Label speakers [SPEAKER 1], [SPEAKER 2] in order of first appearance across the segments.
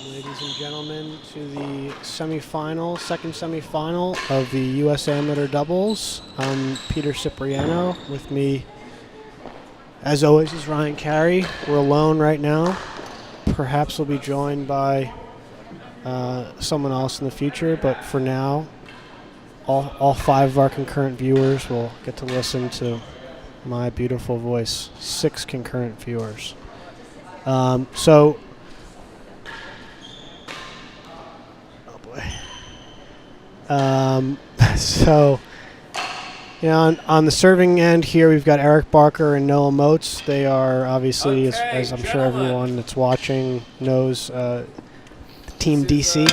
[SPEAKER 1] Ladies and gentlemen, to the semifinal, second semifinal of the U.S. Amateur Doubles. I'm Peter Cipriano. With me, as always, is Ryan Carey. We're alone right now. Perhaps we'll be joined by someone else in the future, but for now, all 5 of our concurrent viewers will get to listen to my beautiful voice. 6 concurrent viewers. So, you know, on the serving end here, we've got Eric Barker and Noah Motz. They are obviously, as I'm sure everyone that's watching knows, Team DC,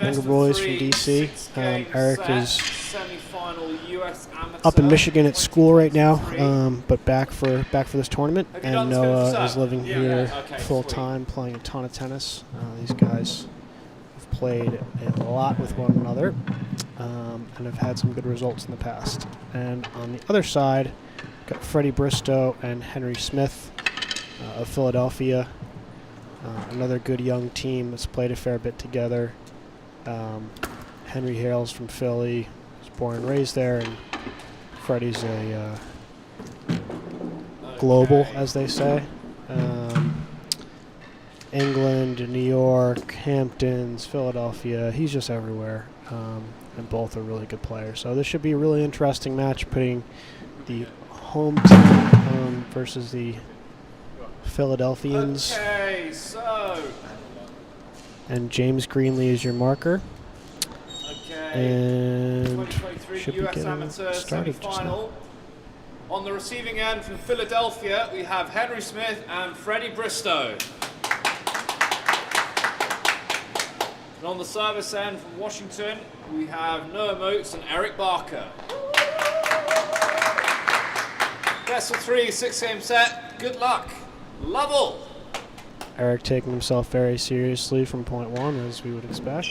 [SPEAKER 1] younger boys from DC. Eric is up in Michigan at school right now, but back for this tournament. And Noah is living here full time, playing a ton of tennis. These guys have played a lot with one another, and have had some good results in the past. And on the other side, got Freddie Bristowe and Henry Smith of Philadelphia. Another good young team that's played a fair bit together. Henry hails from Philly, was born and raised there, and Freddie's a global, as they say. England, New York, Hamptons, Philadelphia, he's just everywhere, and both are really good players. So this should be a really interesting match, putting the home team versus the Philadelphians.
[SPEAKER 2] Okay, so.
[SPEAKER 1] And James Greenlee is your marker.
[SPEAKER 2] Okay.
[SPEAKER 1] And
[SPEAKER 2] 2023
[SPEAKER 1] should be
[SPEAKER 2] US
[SPEAKER 1] getting
[SPEAKER 2] Amateur
[SPEAKER 1] started just now.
[SPEAKER 2] semi-final. On the receiving end from Philadelphia, we have Henry Smith and Freddie Bristowe. And on the service end from Washington, we have Noah Motz and Eric Barker. Best of 3, 6-game set. Good luck. Lovell.
[SPEAKER 1] Eric taking himself very seriously from point 1, as we would expect.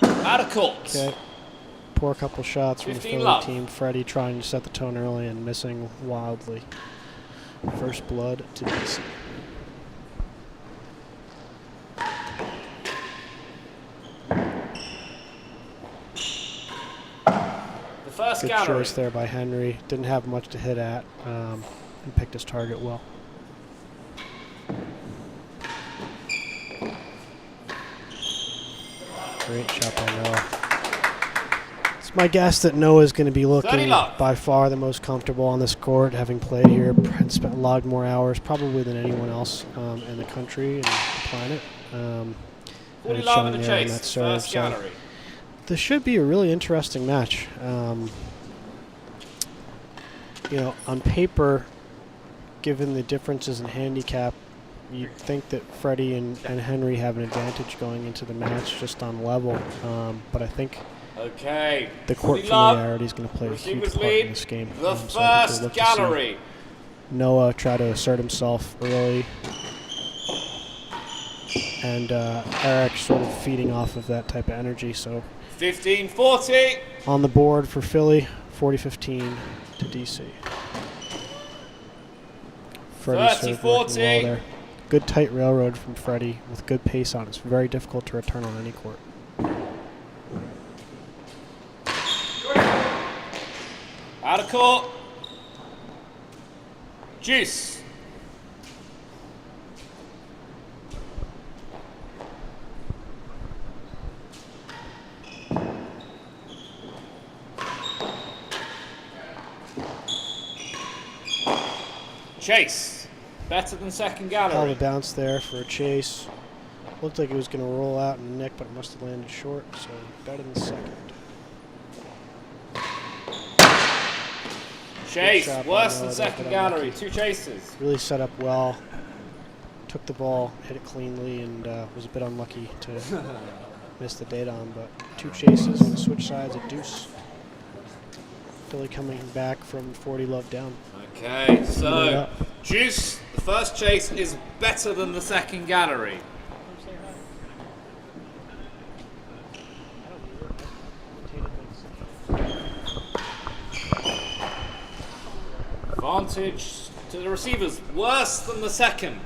[SPEAKER 2] Out of court.
[SPEAKER 1] Okay. Poor couple shots from the
[SPEAKER 2] 15
[SPEAKER 1] Philly
[SPEAKER 2] love.
[SPEAKER 1] team. Freddie trying to set the tone early and missing wildly. First blood to DC.
[SPEAKER 2] The first
[SPEAKER 1] Good
[SPEAKER 2] gallery.
[SPEAKER 1] choice there by Henry. Didn't have much to hit at and picked his target well. Great shot by Noah. It's my guess that Noah's going to be looking by far the most comfortable on this court, having played here and spent a lot more hours probably than anyone else in the country and the planet.
[SPEAKER 2] 40 love in the chase. First
[SPEAKER 1] So
[SPEAKER 2] gallery.
[SPEAKER 1] this should be a really interesting match. You know, on paper, given the differences in handicap, you'd think that Freddie and Henry have an advantage going into the match just on level. But I think the court familiarity is going to play a huge part in this game.
[SPEAKER 2] The
[SPEAKER 1] So I think
[SPEAKER 2] first
[SPEAKER 1] we'll look to
[SPEAKER 2] gallery.
[SPEAKER 1] see Noah try to assert himself early. And Eric sort of feeding off of that type of energy. So
[SPEAKER 2] 15-40.
[SPEAKER 1] on the board for Philly, 40-15 to DC. Freddie served working well there. Good tight railroad from Freddie with good pace on it. It's very difficult to return on any court.
[SPEAKER 2] Out of court. Juice. Chase. Better than second
[SPEAKER 1] Hell
[SPEAKER 2] gallery.
[SPEAKER 1] of a bounce there for a chase. Looked like it was going to roll out and nick, but it must have landed short, so better than second.
[SPEAKER 2] Chase.
[SPEAKER 1] shot by
[SPEAKER 2] Worse
[SPEAKER 1] Noah
[SPEAKER 2] than
[SPEAKER 1] there,
[SPEAKER 2] second
[SPEAKER 1] but
[SPEAKER 2] gallery.
[SPEAKER 1] unlucky.
[SPEAKER 2] 2 chases.
[SPEAKER 1] Really set up well. Took the ball, hit it cleanly, and was a bit unlucky to miss the date on, but 2 chases on the switch sides, a deuce. Philly coming back from 40 love down.
[SPEAKER 2] Okay, so Juice, the first chase is better than the second gallery. Advantage to the receivers, worse than the second.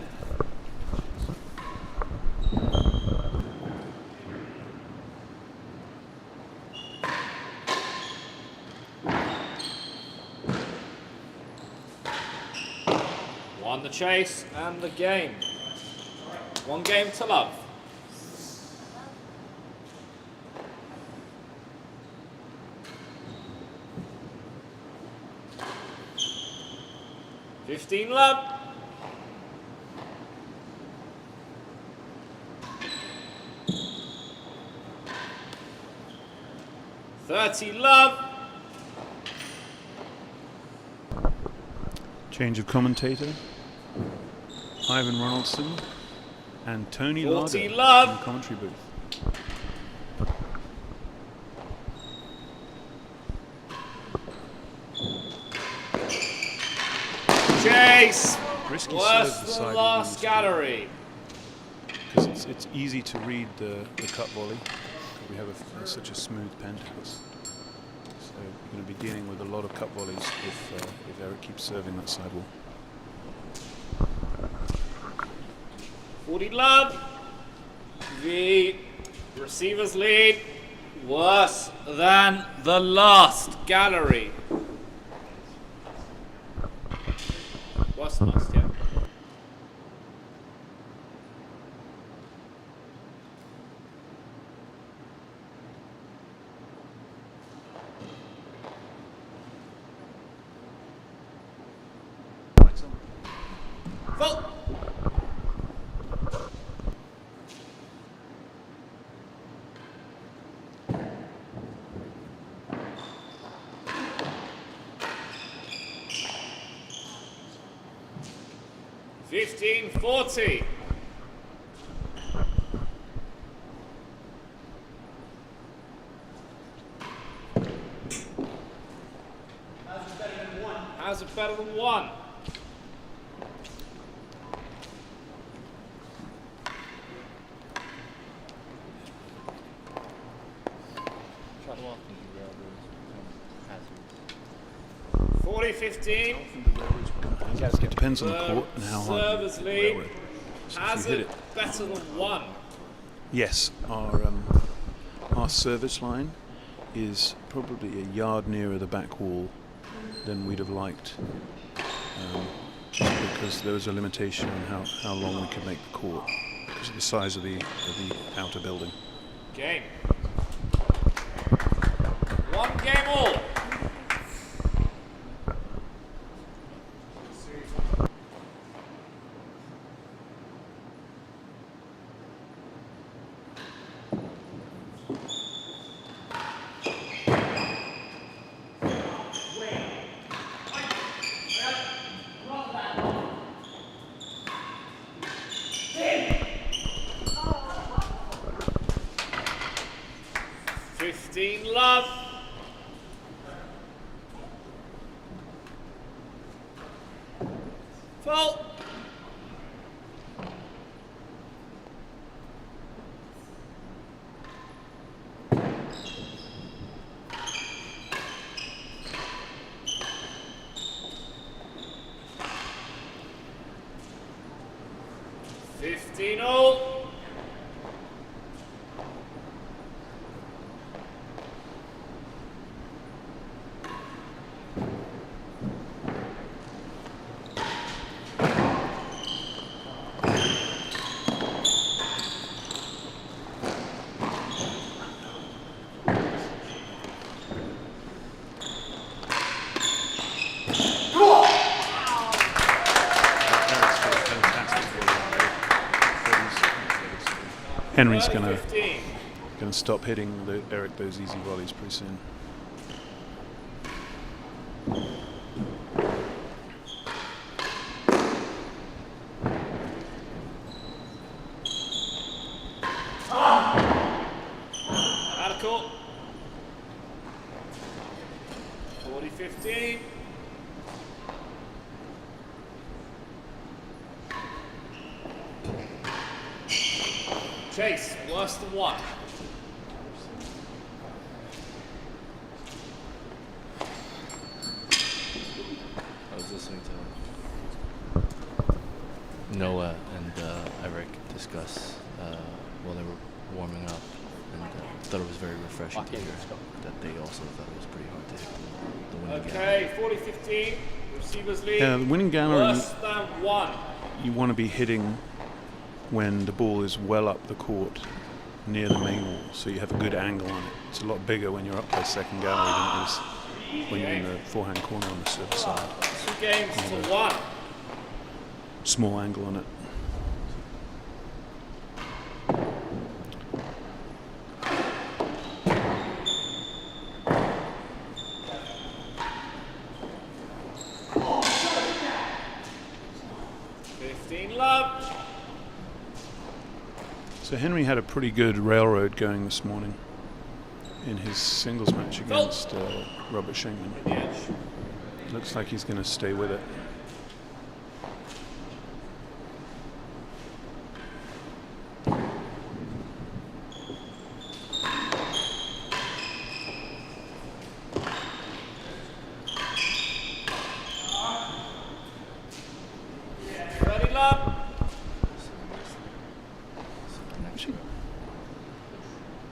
[SPEAKER 2] Won the chase and the game. 1 game to love. $15 love. $30 love.
[SPEAKER 3] Change of commentator. Ivan Ronaldson and Tony
[SPEAKER 2] 40
[SPEAKER 3] Larder
[SPEAKER 2] love.
[SPEAKER 3] in the commentary booth.
[SPEAKER 2] Chase.
[SPEAKER 3] Risky
[SPEAKER 2] Worse
[SPEAKER 3] serve
[SPEAKER 2] than
[SPEAKER 3] side
[SPEAKER 2] last gallery.
[SPEAKER 3] because it's easy to read the cut volley. We have such a smooth pen toss. So we're going to be dealing with a lot of cut volleys if Eric keeps serving that sidewall.
[SPEAKER 2] 40 love. The receivers lead. Worse than the last gallery. Worse than last, yeah. Vote. $15.40. has a better than 1.
[SPEAKER 4] Shot off in the hazards.
[SPEAKER 2] 40-15.
[SPEAKER 3] It depends on the court and how hard
[SPEAKER 2] Servers
[SPEAKER 3] you
[SPEAKER 2] lead.
[SPEAKER 3] railroad. So if
[SPEAKER 2] Has
[SPEAKER 3] you hit
[SPEAKER 2] it
[SPEAKER 3] it.
[SPEAKER 2] better than 1.
[SPEAKER 3] Yes, our service line is probably a yard nearer the back wall than we'd have liked, just because there was a limitation on how long we could make the court because of the size of the outer building.
[SPEAKER 2] Game. 1 game all. Love. Fault. $15-all.
[SPEAKER 3] Henry's gonna stop hitting Eric those easy volleys pretty soon.
[SPEAKER 2] Out of court. 40-15. Chase, worse than 1.
[SPEAKER 4] I was listening to Noah and Eric discuss while they were warming up, and thought it was very refreshing to hear that they also thought it was pretty hard to hit the winning gallery.
[SPEAKER 2] Okay, 40-15. Receivers lead.
[SPEAKER 3] Yeah, the winning gallery,
[SPEAKER 2] Worse than 1.
[SPEAKER 3] you want to be hitting when the ball is well up the court near the main wall, so you have a good angle on it. It's a lot bigger when you're up by second gallery than it is when you're in the forehand corner on the service side.
[SPEAKER 2] 2 games to 1.
[SPEAKER 3] Small angle on it.
[SPEAKER 2] Love.
[SPEAKER 3] So Henry had a pretty good railroad going this morning in his singles match against Robert Schenkman. Looks like he's going to stay with it.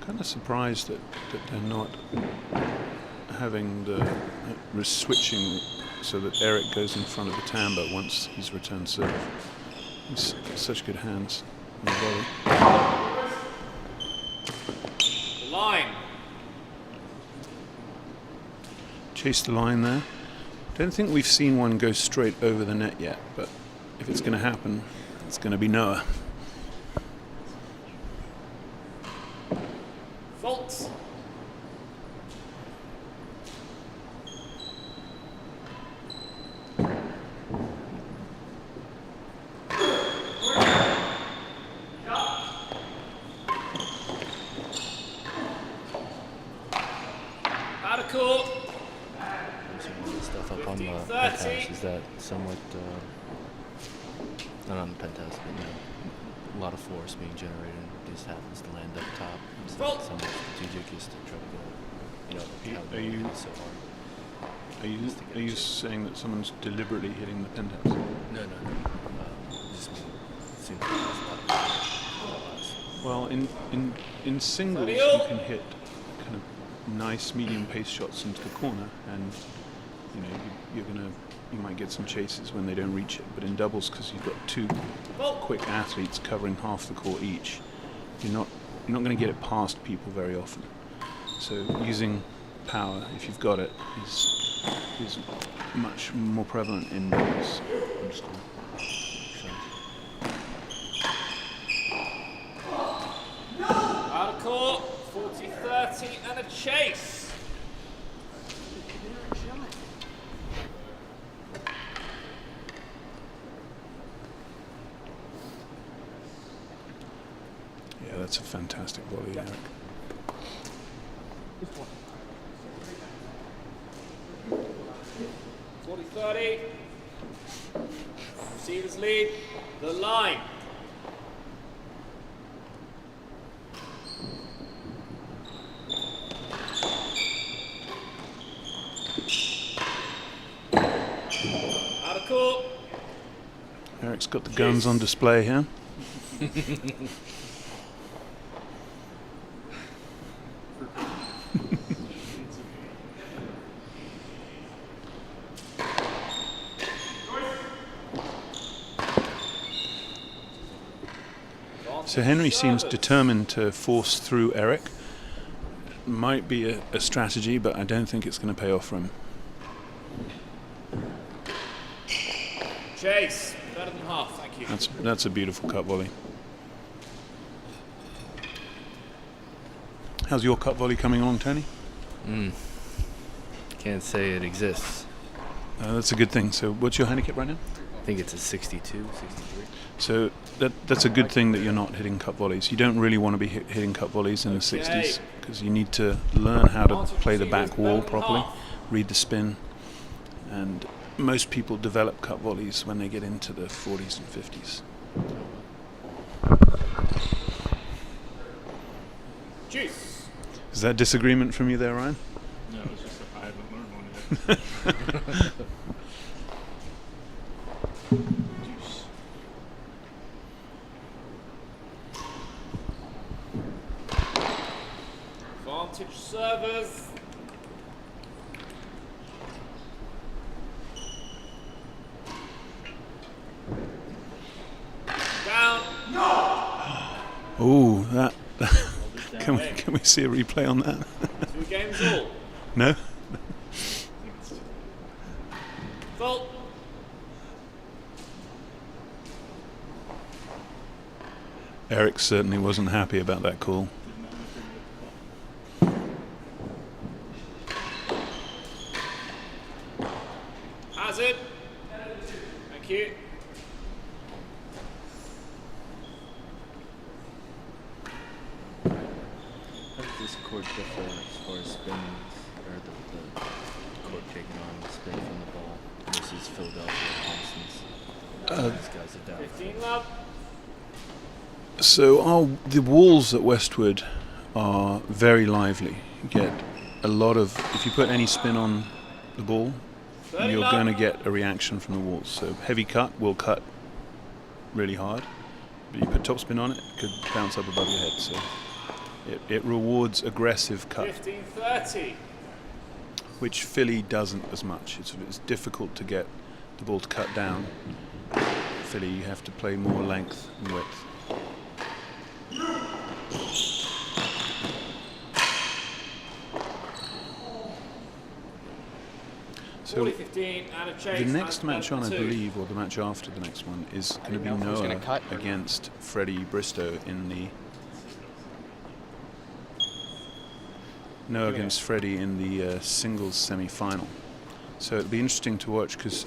[SPEAKER 3] Kind of surprised that they're not having the switching so that Eric goes in front of the timbre once he's returned serve. He's got such good hands on the volley.
[SPEAKER 2] Line.
[SPEAKER 3] Chase the line there. Don't think we've seen one go straight over the net yet, but if it's going to happen, it's going to be Noah.
[SPEAKER 2] Fault. Out of court.
[SPEAKER 4] stuff up on the penthouse, is that somewhat, not on the penthouse, but a lot of force being generated and it just happens to land up top. Is that somewhat strategic is to try to go, so hard?
[SPEAKER 3] Are you saying that someone's deliberately hitting the penthouse?
[SPEAKER 4] No. Just seems like there's a lot of
[SPEAKER 3] well, in singles you can hit kind of nice medium pace shots into the corner, and you might get some chases when they don't reach it. But in doubles, because you've got two quick athletes covering half the court each, you're not going to get it past people very often. So using power, if you've got it, is much more prevalent in doubles.
[SPEAKER 2] Out of court, 40-30 and a chase.
[SPEAKER 3] Yeah, that's a fantastic volley, Eric.
[SPEAKER 2] This one. 40-30. Receivers lead. The line. Out of court.
[SPEAKER 3] Eric's got the guns on display here. So Henry seems determined to force through Eric. Might be a strategy, but I don't think it's going to pay off for him.
[SPEAKER 2] Chase, better than half, thank you.
[SPEAKER 3] That's a beautiful cut volley. How's your cut volley coming along, Tony?
[SPEAKER 4] Can't say it exists.
[SPEAKER 3] That's a good thing. So what's your handicap right now?
[SPEAKER 4] I think it's a 62, 63.
[SPEAKER 3] So that's a good thing that you're not hitting cut volleys. You don't really want to be hitting cut volleys in the 60s because you need to learn how to play the back wall properly, read the spin, and most people develop cut volleys when they get into the 40s and 50s.
[SPEAKER 2] Juice.
[SPEAKER 3] Is that disagreement from you there, Ryan?
[SPEAKER 5] No, it's just that I haven't learned one yet.
[SPEAKER 2] Juice. Advantage servers. Down.
[SPEAKER 3] Oh, that. Can we see a replay on that?
[SPEAKER 2] 2 games all.
[SPEAKER 3] No?
[SPEAKER 2] Fault.
[SPEAKER 3] Eric certainly wasn't happy about that call.
[SPEAKER 2] Hazard. Thank you.
[SPEAKER 4] How does this court differ as far as spins, or the court taking on the spin from the ball versus Philadelphia, for instance? These guys are down.
[SPEAKER 2] 15 love.
[SPEAKER 3] So the walls at Westwood are very lively. You get a lot of, if you put any spin on the ball, you're going to get a reaction from the walls. So heavy cut will cut really hard, but you put topspin on it, it could bounce up above your head. So it rewards aggressive cut,
[SPEAKER 2] 15-30.
[SPEAKER 3] which Philly doesn't as much. It's difficult to get the ball to cut down. Philly, you have to play more length and width. So
[SPEAKER 2] 40-15 and a chase.
[SPEAKER 3] the next
[SPEAKER 2] and
[SPEAKER 3] match on, I
[SPEAKER 2] 2.
[SPEAKER 3] believe, or the match after the next one, is going to be Noah against Freddie Bristowe in the against Freddie in the singles semi-final. So it'll be interesting to watch because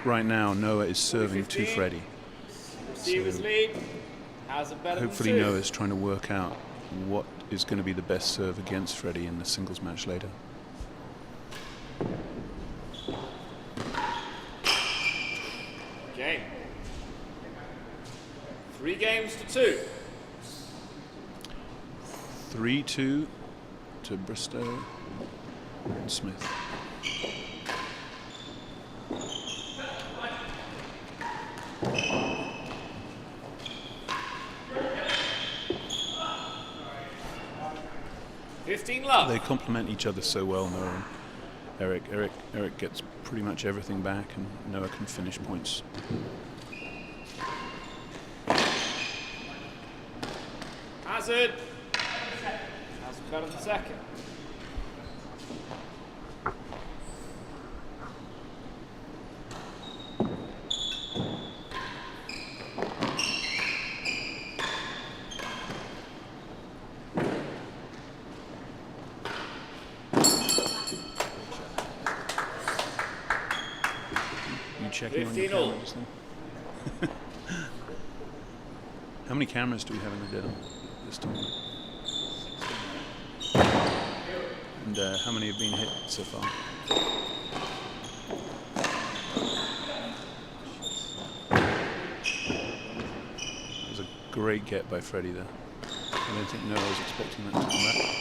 [SPEAKER 3] right now Noah is serving to Freddie.
[SPEAKER 2] Receivers lead. Has a better
[SPEAKER 3] Hopefully
[SPEAKER 2] than 2.
[SPEAKER 3] Noah's trying to work out what is going to be the best serve against Freddie in the singles match later.
[SPEAKER 2] 3 games to 2.
[SPEAKER 3] 3-2 to Bristowe and Smith. They complement each other so well, Noah and Eric. Eric gets pretty much everything back, and Noah can finish points.
[SPEAKER 2] Hazard. Hazard better than second.
[SPEAKER 3] Checking on your camera just now. How many cameras do we have in the den this tournament? And how many have been hit so far? That was a great get by Freddie there. I don't think Noah was expecting that to come back.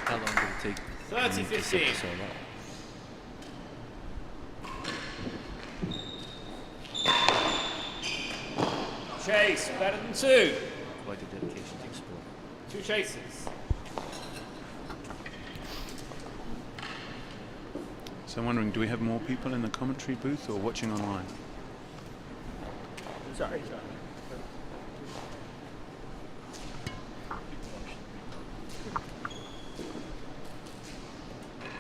[SPEAKER 4] How long did it take?
[SPEAKER 2] 30-15.
[SPEAKER 4] So long?
[SPEAKER 2] Chase, better than 2.
[SPEAKER 4] Quite the dedication to sport.
[SPEAKER 2] 2 chases.
[SPEAKER 3] So I'm wondering, do we have more people in the commentary booth or watching online?
[SPEAKER 2] Sorry.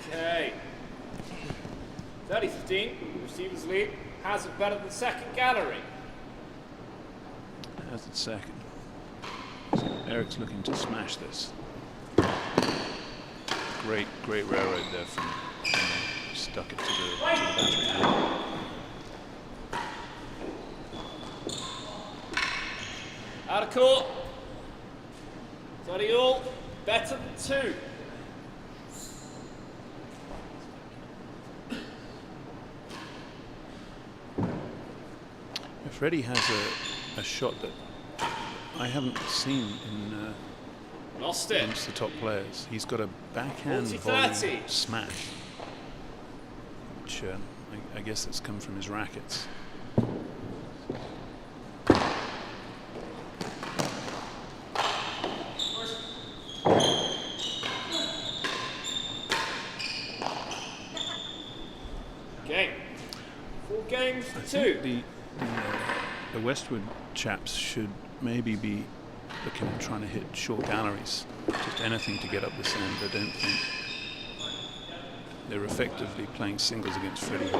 [SPEAKER 2] Okay. 30-15. Receivers lead. Hazard better than second gallery.
[SPEAKER 3] Hazard second. So Eric's looking to smash this. Great railroad there from stuck it to the battery.
[SPEAKER 2] Out of court. 30 all. Better than 2.
[SPEAKER 3] Freddie has a shot that I haven't seen in
[SPEAKER 2] Lost it.
[SPEAKER 3] amongst the top players. He's got a backhand
[SPEAKER 2] 40-30.
[SPEAKER 3] volley smash, which I guess that's come from his rackets.
[SPEAKER 2] Okay. 4 games
[SPEAKER 3] I
[SPEAKER 2] to
[SPEAKER 3] think
[SPEAKER 2] 2.
[SPEAKER 3] the Westwood chaps should maybe be looking at trying to hit short galleries, just anything to get up this end. I don't think they're effectively playing singles against Freddie.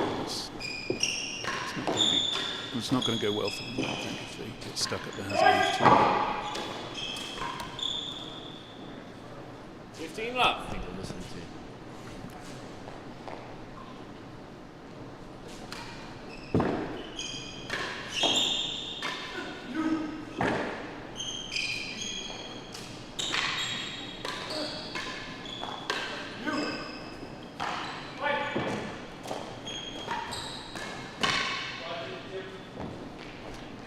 [SPEAKER 3] It's not going to go well for them, I think, if they get stuck at the hazard.
[SPEAKER 2] 15 love.
[SPEAKER 4] I think they're listening to you.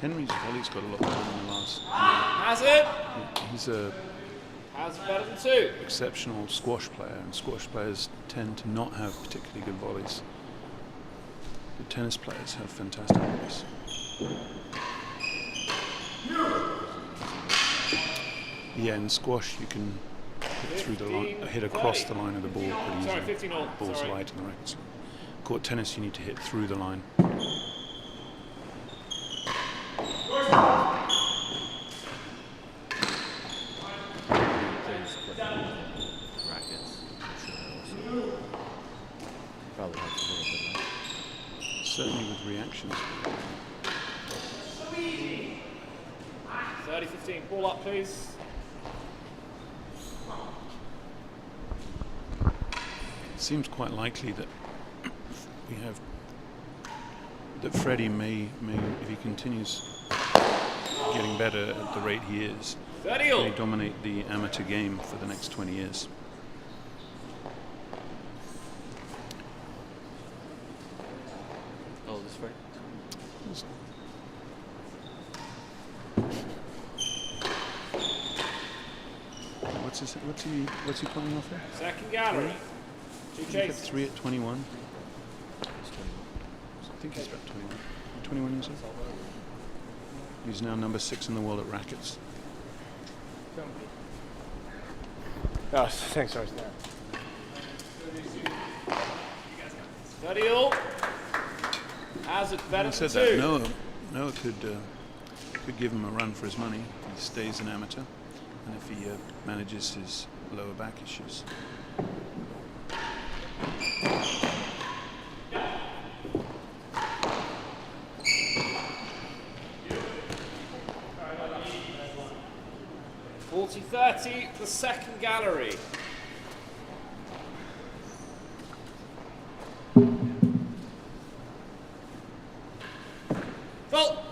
[SPEAKER 3] Henry's volley's got a lot better than the last.
[SPEAKER 2] Hazard.
[SPEAKER 3] He's a
[SPEAKER 2] Hazard better than 2.
[SPEAKER 3] exceptional squash player, and squash players tend to not have particularly good volleys. The tennis players have fantastic volleys. Yeah, in squash you can hit through the line, hit across the line of the ball pretty easily.
[SPEAKER 2] Sorry, 15 all.
[SPEAKER 3] Ball's
[SPEAKER 2] Sorry.
[SPEAKER 3] light and the rackets. Court tennis you need to hit through the line.
[SPEAKER 4] Rackets. Probably helps a little bit, right?
[SPEAKER 3] Certainly with reactions.
[SPEAKER 2] 30-15. Ball up, please.
[SPEAKER 3] It seems quite likely that we have that Freddie may if he continues getting better at the rate he is,
[SPEAKER 2] 30 all.
[SPEAKER 3] may dominate the amateur game for the next 20 years. What's he playing off there?
[SPEAKER 2] Second gallery. Two
[SPEAKER 3] I think he had
[SPEAKER 2] chases.
[SPEAKER 3] 3 at 21.
[SPEAKER 4] He's 21.
[SPEAKER 3] I think he's about 21. 21 years old. He's now number 6 in the world at rackets.
[SPEAKER 1] Oh, thanks, Arthur.
[SPEAKER 2] Study all. Hazard better
[SPEAKER 3] Having
[SPEAKER 2] than
[SPEAKER 3] said that,
[SPEAKER 2] two.
[SPEAKER 3] Noah could give him a run for his money if he stays an amateur, and if he manages his lower back issues.
[SPEAKER 2] .40-30, the second gallery. Full.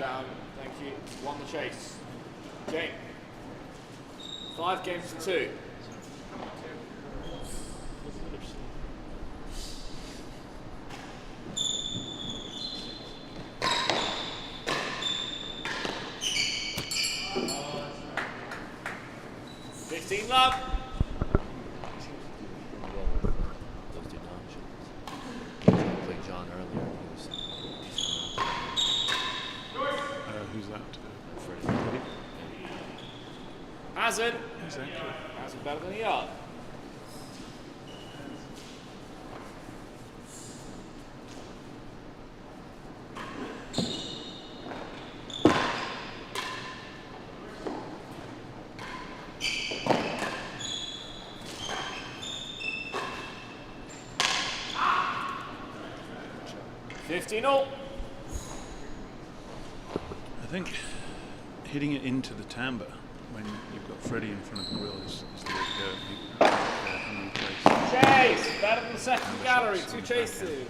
[SPEAKER 2] Down, thank you. Won the chase. Jane. 5 games to 2. Love.
[SPEAKER 4] Those two non-shots. He played John earlier.
[SPEAKER 3] Who's that?
[SPEAKER 4] Freddie.
[SPEAKER 2] Hazard.
[SPEAKER 3] Exactly.
[SPEAKER 2] Hazard better than a yard.
[SPEAKER 3] I think hitting it into the timbre when you've got Freddie in front of the grill is the way to go.
[SPEAKER 2] Chase! Better than the second gallery. 2 chases.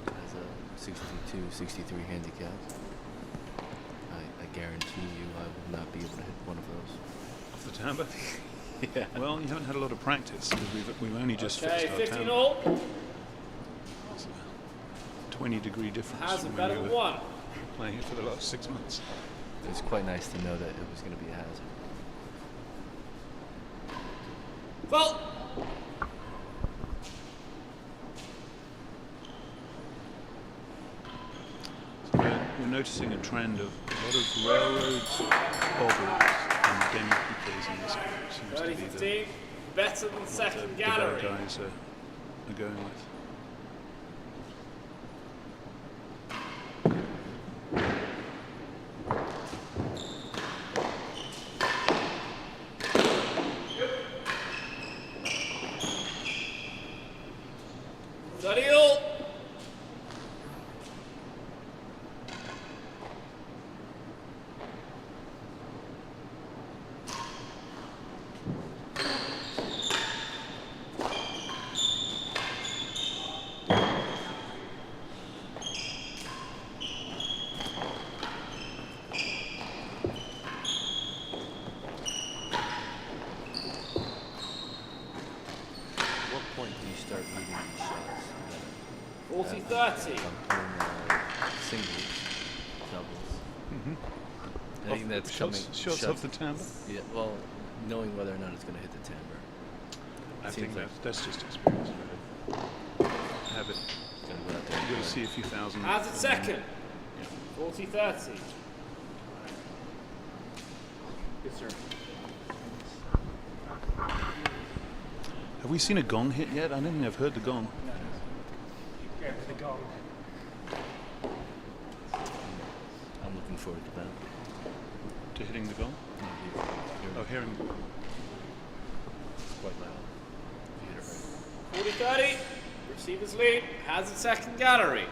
[SPEAKER 4] Has a 62, 63 handicap. I guarantee you I will not be able to hit one of those.
[SPEAKER 3] Off the timbre?
[SPEAKER 4] Yeah.
[SPEAKER 3] Well, you haven't had a lot of practice because we've only just
[SPEAKER 2] Okay,
[SPEAKER 3] fixed our
[SPEAKER 2] 15
[SPEAKER 3] timbre.
[SPEAKER 2] all.
[SPEAKER 3] It's a 20-degree difference
[SPEAKER 2] Hazard
[SPEAKER 3] from
[SPEAKER 2] better
[SPEAKER 3] when
[SPEAKER 2] than
[SPEAKER 3] you were
[SPEAKER 2] 1.
[SPEAKER 3] playing it for the last 6 months.
[SPEAKER 4] It's quite nice to know that it was going to be a hazard.
[SPEAKER 2] Well.
[SPEAKER 3] So we're noticing a trend of a lot of railroads, bobbles, and demi-piqués in this game. Seems to be
[SPEAKER 2] 30-15. Better than
[SPEAKER 3] the
[SPEAKER 2] second
[SPEAKER 3] better
[SPEAKER 2] gallery.
[SPEAKER 3] guys are going with.
[SPEAKER 2] Study all.
[SPEAKER 4] At what point do you start reading these shots?
[SPEAKER 2] 40-30.
[SPEAKER 4] I'm playing singles, doubles. Anything that's
[SPEAKER 3] Shots off the timbre?
[SPEAKER 4] Yeah, well, knowing whether or not it's going to hit the timbre.
[SPEAKER 3] I
[SPEAKER 4] Seems
[SPEAKER 3] think
[SPEAKER 4] like-
[SPEAKER 3] that's just experience, really. Have it.
[SPEAKER 4] It's gonna go out there and
[SPEAKER 3] You'll
[SPEAKER 4] do it.
[SPEAKER 3] see a few thousand.
[SPEAKER 2] Hazard second.
[SPEAKER 3] Yeah.
[SPEAKER 2] 40-30.
[SPEAKER 1] Yes, sir.
[SPEAKER 3] Have we seen a gong hit yet? I don't think I've heard the gong.
[SPEAKER 1] Yeah, the gong.
[SPEAKER 4] I'm looking forward to that.
[SPEAKER 3] To hitting the gong? Oh, hearing.
[SPEAKER 4] It's quite loud. If you hit it right.
[SPEAKER 2] 40-30. Receivers lead. Hazard second gallery.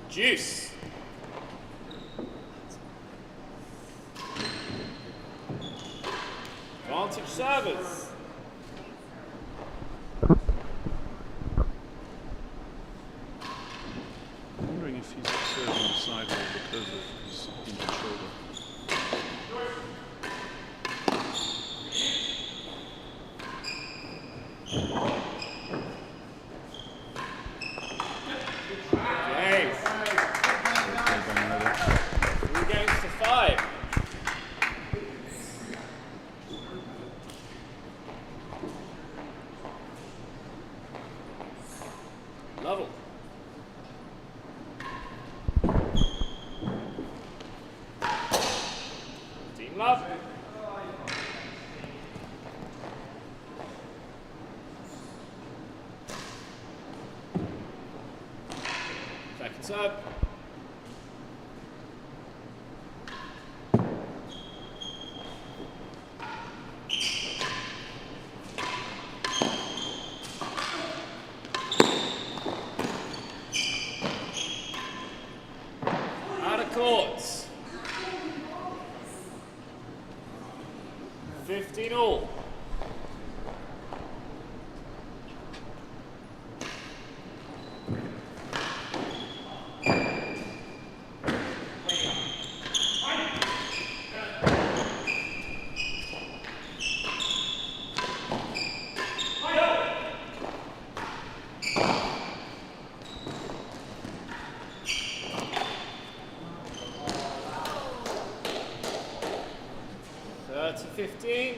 [SPEAKER 2] Juice. Advantage servers.
[SPEAKER 3] I wonder
[SPEAKER 2] Game. 3 games to 5. Level. Team love. Second serve. Out of courts. 15 all. To 15.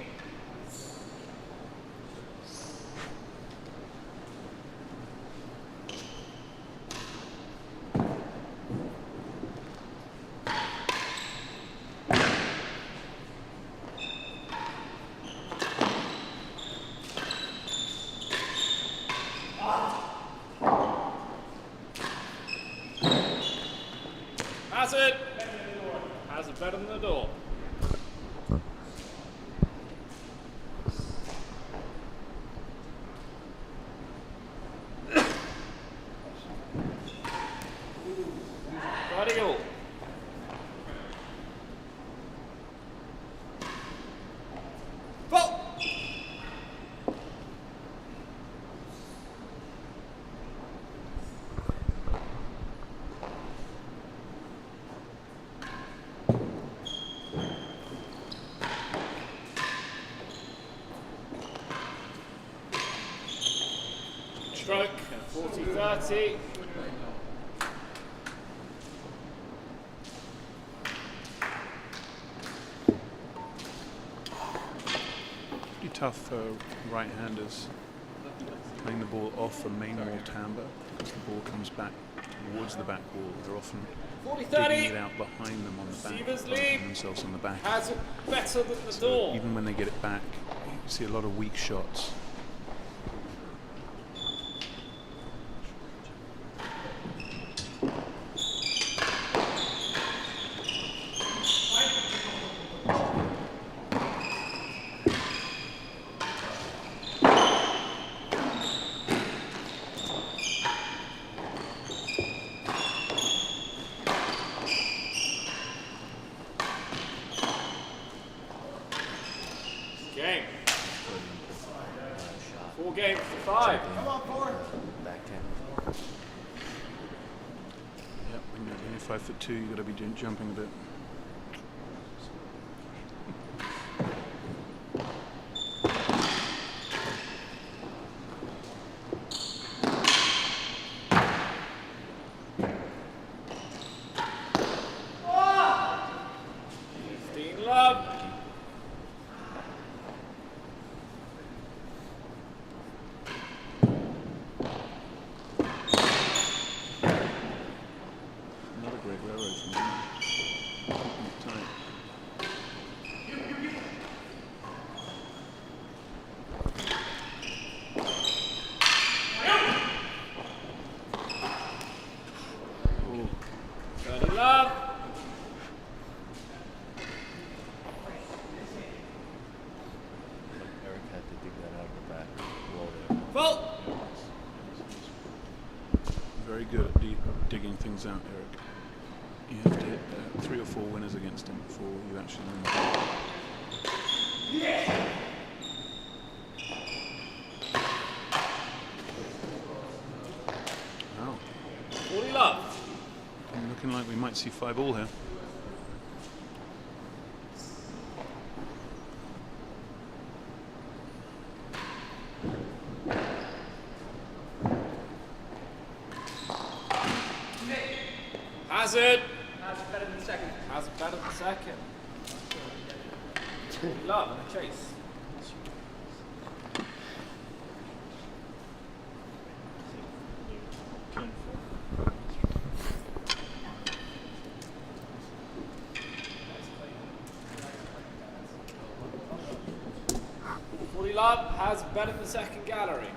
[SPEAKER 2] Has it. Has it better than the door. Go. Ball. Stroke, 40-30.
[SPEAKER 3] Tough right-handers playing the ball off a main wall timbre because the ball comes back towards the back wall. They're often
[SPEAKER 2] 40-30.
[SPEAKER 3] digging it out behind them on the back, planting themselves on the back.
[SPEAKER 2] Has it better than the
[SPEAKER 3] So
[SPEAKER 2] door.
[SPEAKER 3] even when they get it back, you see a lot of weak shots.
[SPEAKER 2] Game. 4 games to 5.
[SPEAKER 4] Backhand.
[SPEAKER 3] Yep, when you're 5'2", you've got to be jumping a bit.
[SPEAKER 2] Love.
[SPEAKER 3] Not a great railroad from him. Keeping it tight. Oh,
[SPEAKER 2] Dirty love.
[SPEAKER 4] Eric had to dig that out of the back. Low there.
[SPEAKER 2] Fault.
[SPEAKER 3] very good at digging things out, Eric. You have to hit 3 or 4 winners against him before you actually win the game. Wow.
[SPEAKER 2] 40 love.
[SPEAKER 3] Looking like we might see 5-all here.
[SPEAKER 2] Hazard. Better than second. Hazard better than second. Love and a chase. Love has better than second gallery.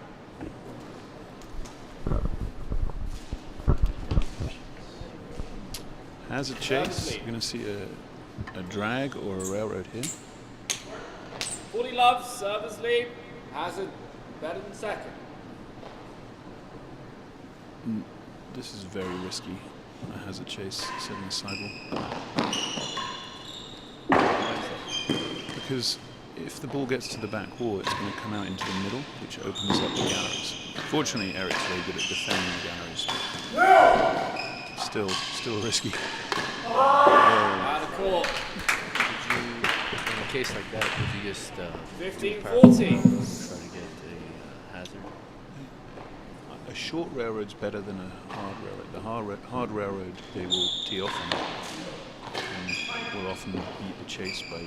[SPEAKER 3] Has a chase. You're going to see a drag or a railroad here.
[SPEAKER 2] 40 love, servers lead, Hazard better than second.
[SPEAKER 3] This is very risky. Has a chase, setting a sidewall. Because if the ball gets to the back wall, it's going to come out into the middle, which opens up the galleries. Fortunately, Eric's very good at defending the galleries. Still risky.
[SPEAKER 2] Out of court.
[SPEAKER 4] In a case like that, would you just
[SPEAKER 2] 15-40.
[SPEAKER 4] try to get a hazard?
[SPEAKER 3] A short railroad's better than a hard railroad. The hard railroad, they will tee off on it, and will often beat the chase by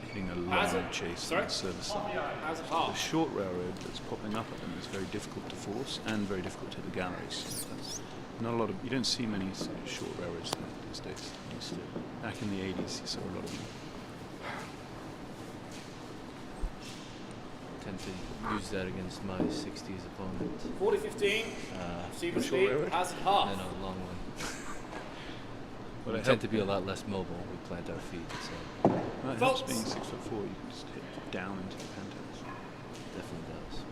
[SPEAKER 3] hitting a long chase on the service side. The short railroad that's popping up at them is very difficult to force and very difficult to hit the galleries. Not a lot of, you don't see many short railroads these days. Back in the 80s, you saw a lot of them.
[SPEAKER 4] Tend to use that against my 60s opponent.
[SPEAKER 2] 40-15. Receiver speed, Hazard half.
[SPEAKER 4] No, long one.
[SPEAKER 3] But
[SPEAKER 4] We tend to be a lot less mobile. We plant our feet, so
[SPEAKER 3] Well, it helps being 6'4". You can just hit down into the penthouse.
[SPEAKER 4] definitely does.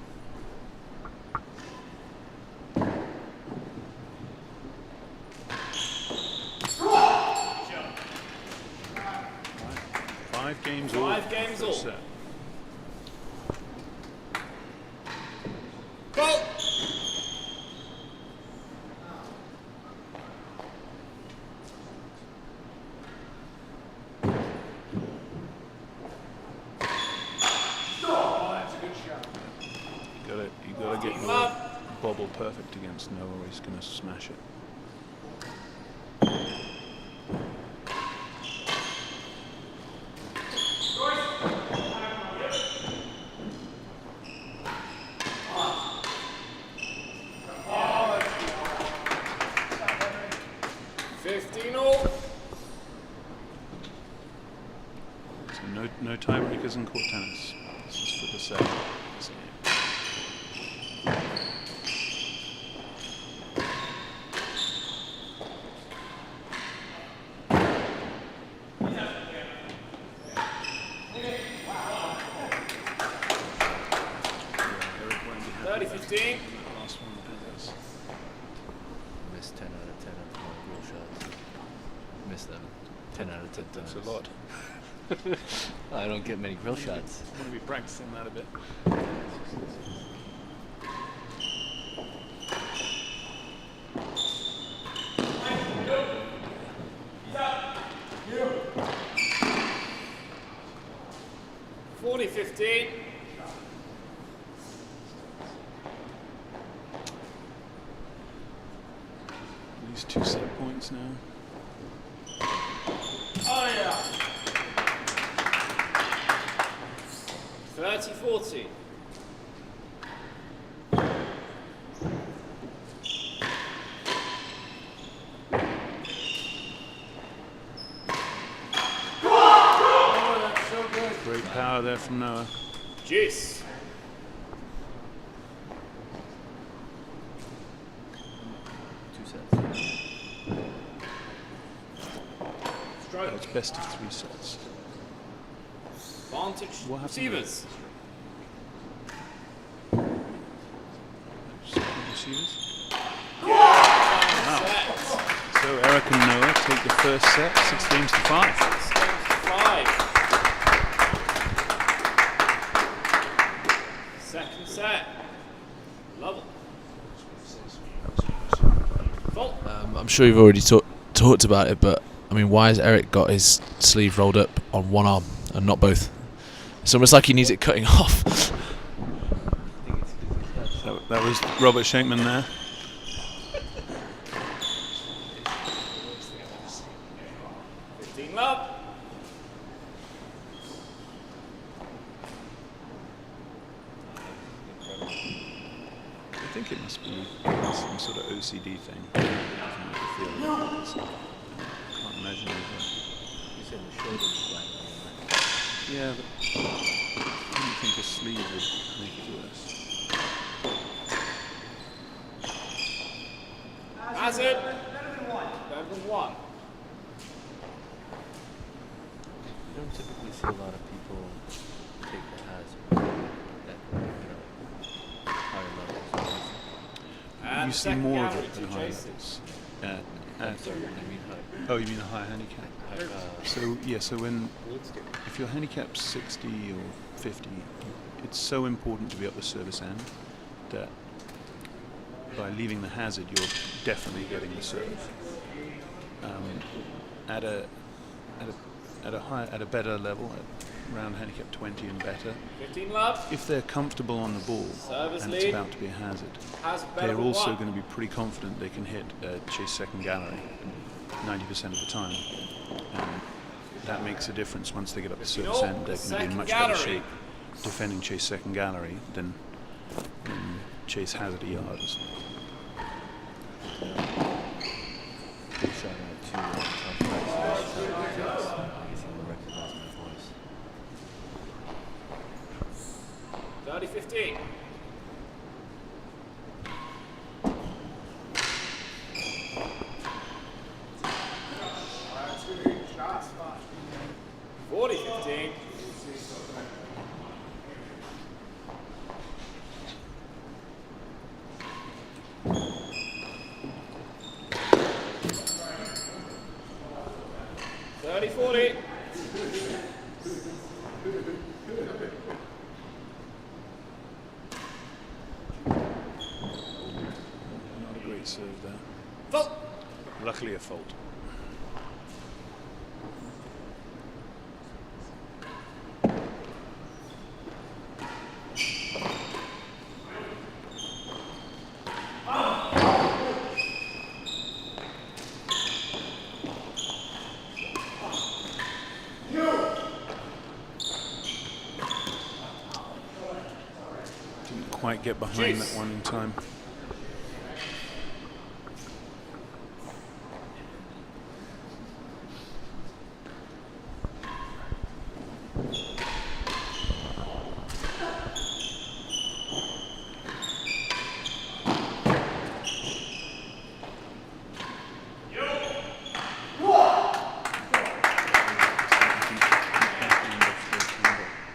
[SPEAKER 3] Five games all.
[SPEAKER 2] 5 games all.
[SPEAKER 3] Set.
[SPEAKER 2] Goal.
[SPEAKER 3] You gotta get your bobble perfect against Noah, or he's gonna smash it. So no tiebreakers in court tennis. This is for the set. This game. Last one, Penthouse.
[SPEAKER 4] Missed 10 out of 10 of my real shots. Missed them 10 out of 10 times.
[SPEAKER 3] That's a lot.
[SPEAKER 4] I don't get many grill shots.
[SPEAKER 3] I'm going to be practicing that a bit. These 2 set points now.
[SPEAKER 2] Oh yeah. 30-40.
[SPEAKER 3] Great power there from Noah.
[SPEAKER 2] Juice.
[SPEAKER 3] It's best of 3 sets.
[SPEAKER 2] Vantage
[SPEAKER 3] What happened
[SPEAKER 2] receivers.
[SPEAKER 3] Receivers.
[SPEAKER 2] Wow.
[SPEAKER 3] So Eric and Noah take the first set, 6 games to 5.
[SPEAKER 2] 6 games to 5. Second set. Love it. Fault.
[SPEAKER 6] I'm sure you've already talked about it, but I mean, why has Eric got his sleeve rolled up on one arm and not both? It's almost like he needs it cutting off.
[SPEAKER 3] That was Robert Shankman there. think it must be some sort of OCD thing. It doesn't make you feel like it's, can't imagine it.
[SPEAKER 4] You said the shoulder was black.
[SPEAKER 3] Yeah, but I didn't think a sleeve would make it worse.
[SPEAKER 2] That's it. Better than one.
[SPEAKER 4] You don't typically see a lot of people take the hazard at higher levels.
[SPEAKER 2] And
[SPEAKER 3] You see
[SPEAKER 2] second
[SPEAKER 3] more of
[SPEAKER 2] gallery,
[SPEAKER 3] it
[SPEAKER 2] two
[SPEAKER 3] than high
[SPEAKER 2] chases.
[SPEAKER 3] levels.
[SPEAKER 4] I'm sorry, I mean high.
[SPEAKER 3] Oh, you mean a high handicap? So yeah, so if you're handicapped 60 or 50, it's so important to be up the service end that by leaving the hazard, you're definitely getting the serve. At a better level, at around handicap 20 and better,
[SPEAKER 2] 15 love.
[SPEAKER 3] if they're comfortable on the ball
[SPEAKER 2] Service
[SPEAKER 3] and
[SPEAKER 2] lead.
[SPEAKER 3] it's about to be a hazard,
[SPEAKER 2] Has better
[SPEAKER 3] they're
[SPEAKER 2] than
[SPEAKER 3] also
[SPEAKER 2] one.
[SPEAKER 3] going to be pretty confident they can hit chase second gallery 90% of the time. And that makes a difference once they get up the service end. They're going to be in
[SPEAKER 2] Second
[SPEAKER 3] much
[SPEAKER 2] gallery.
[SPEAKER 3] better shape defending chase second gallery than chase hazard a yard.
[SPEAKER 4] Big shout out to Tom Price. I guess he will recognize my voice.
[SPEAKER 2] 30-15. $40-15. $30-40.
[SPEAKER 3] Not a great serve there.
[SPEAKER 2] Fault.
[SPEAKER 3] Luckily a fault. Didn't quite get behind that one in time.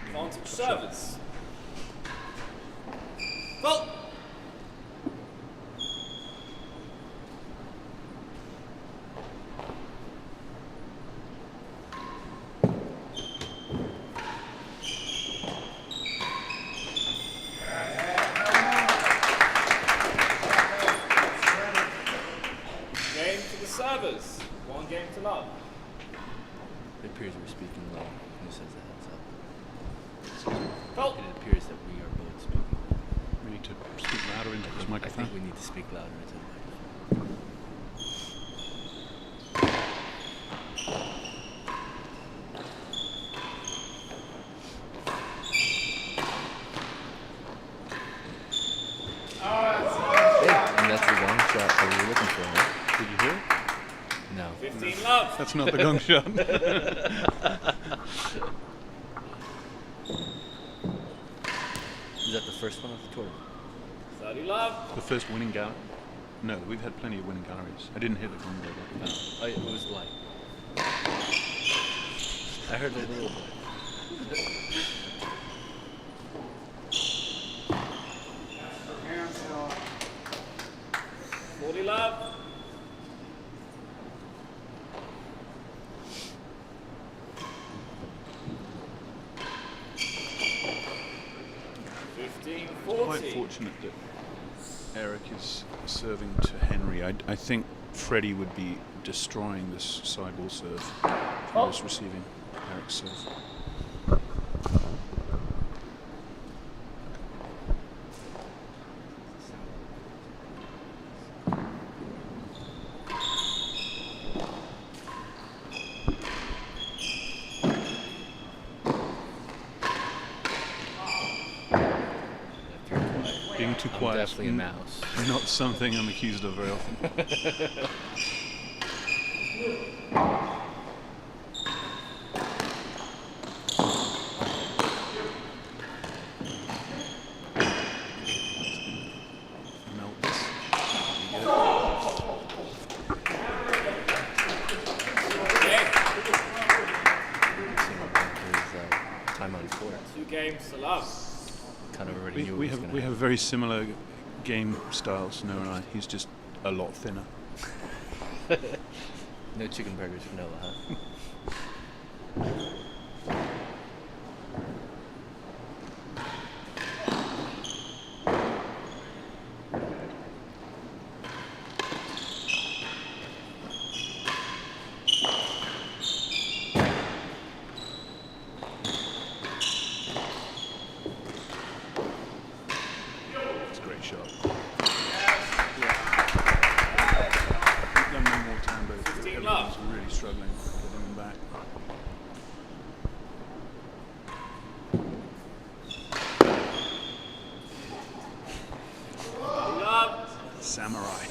[SPEAKER 2] Advantage service. Fault. Game to the servers. One game to love.
[SPEAKER 4] It appears we're speaking low. Who says the heads up?
[SPEAKER 2] Fault.
[SPEAKER 4] It appears that we are both speaking.
[SPEAKER 3] We need to speak louder into this
[SPEAKER 4] I
[SPEAKER 3] microphone.
[SPEAKER 4] think we need to speak louder into the microphone. And that's the gong shot that we were looking for, right?
[SPEAKER 3] Did you hear it?
[SPEAKER 4] No.
[SPEAKER 2] 15 love.
[SPEAKER 3] That's not the gong shot.
[SPEAKER 4] Is that the first one of the tour?
[SPEAKER 2] 30 love.
[SPEAKER 3] The first winning gallery? No, we've had plenty of winning galleries. I didn't hit the gong though.
[SPEAKER 4] Oh, it was light. I heard a little bit.
[SPEAKER 2] 40 love.
[SPEAKER 3] Quite fortunate that Eric is serving to Henry. I think Freddie would be destroying this sideball serve if he was receiving Eric's serve. Being too
[SPEAKER 4] I'm
[SPEAKER 3] quiet.
[SPEAKER 4] definitely a mouse.
[SPEAKER 3] Not something I'm accused of very often. Melt this. There you go.
[SPEAKER 4] Time on court.
[SPEAKER 2] 2 games to love.
[SPEAKER 4] Kind of already
[SPEAKER 3] We,
[SPEAKER 4] knew
[SPEAKER 3] we
[SPEAKER 4] what was
[SPEAKER 3] have
[SPEAKER 4] gonna
[SPEAKER 3] we have
[SPEAKER 4] happen.
[SPEAKER 3] very similar game styles, Noah and I. He's just a lot thinner.
[SPEAKER 4] No chicken burgers for Noah, huh?
[SPEAKER 3] It's a great shot. Young man more time, but
[SPEAKER 2] 15
[SPEAKER 3] everyone's
[SPEAKER 2] love.
[SPEAKER 3] really struggling getting him back.
[SPEAKER 2] Love.
[SPEAKER 3] Samurai.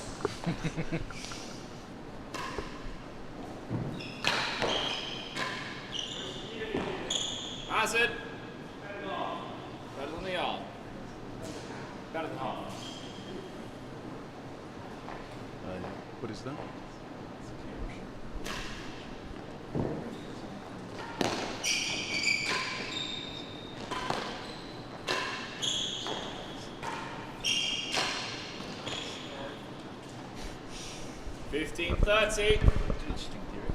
[SPEAKER 2] Hazard. Better than the yard. Better than half.
[SPEAKER 3] What is that?
[SPEAKER 2] Fifteen 30.
[SPEAKER 4] Interesting theory.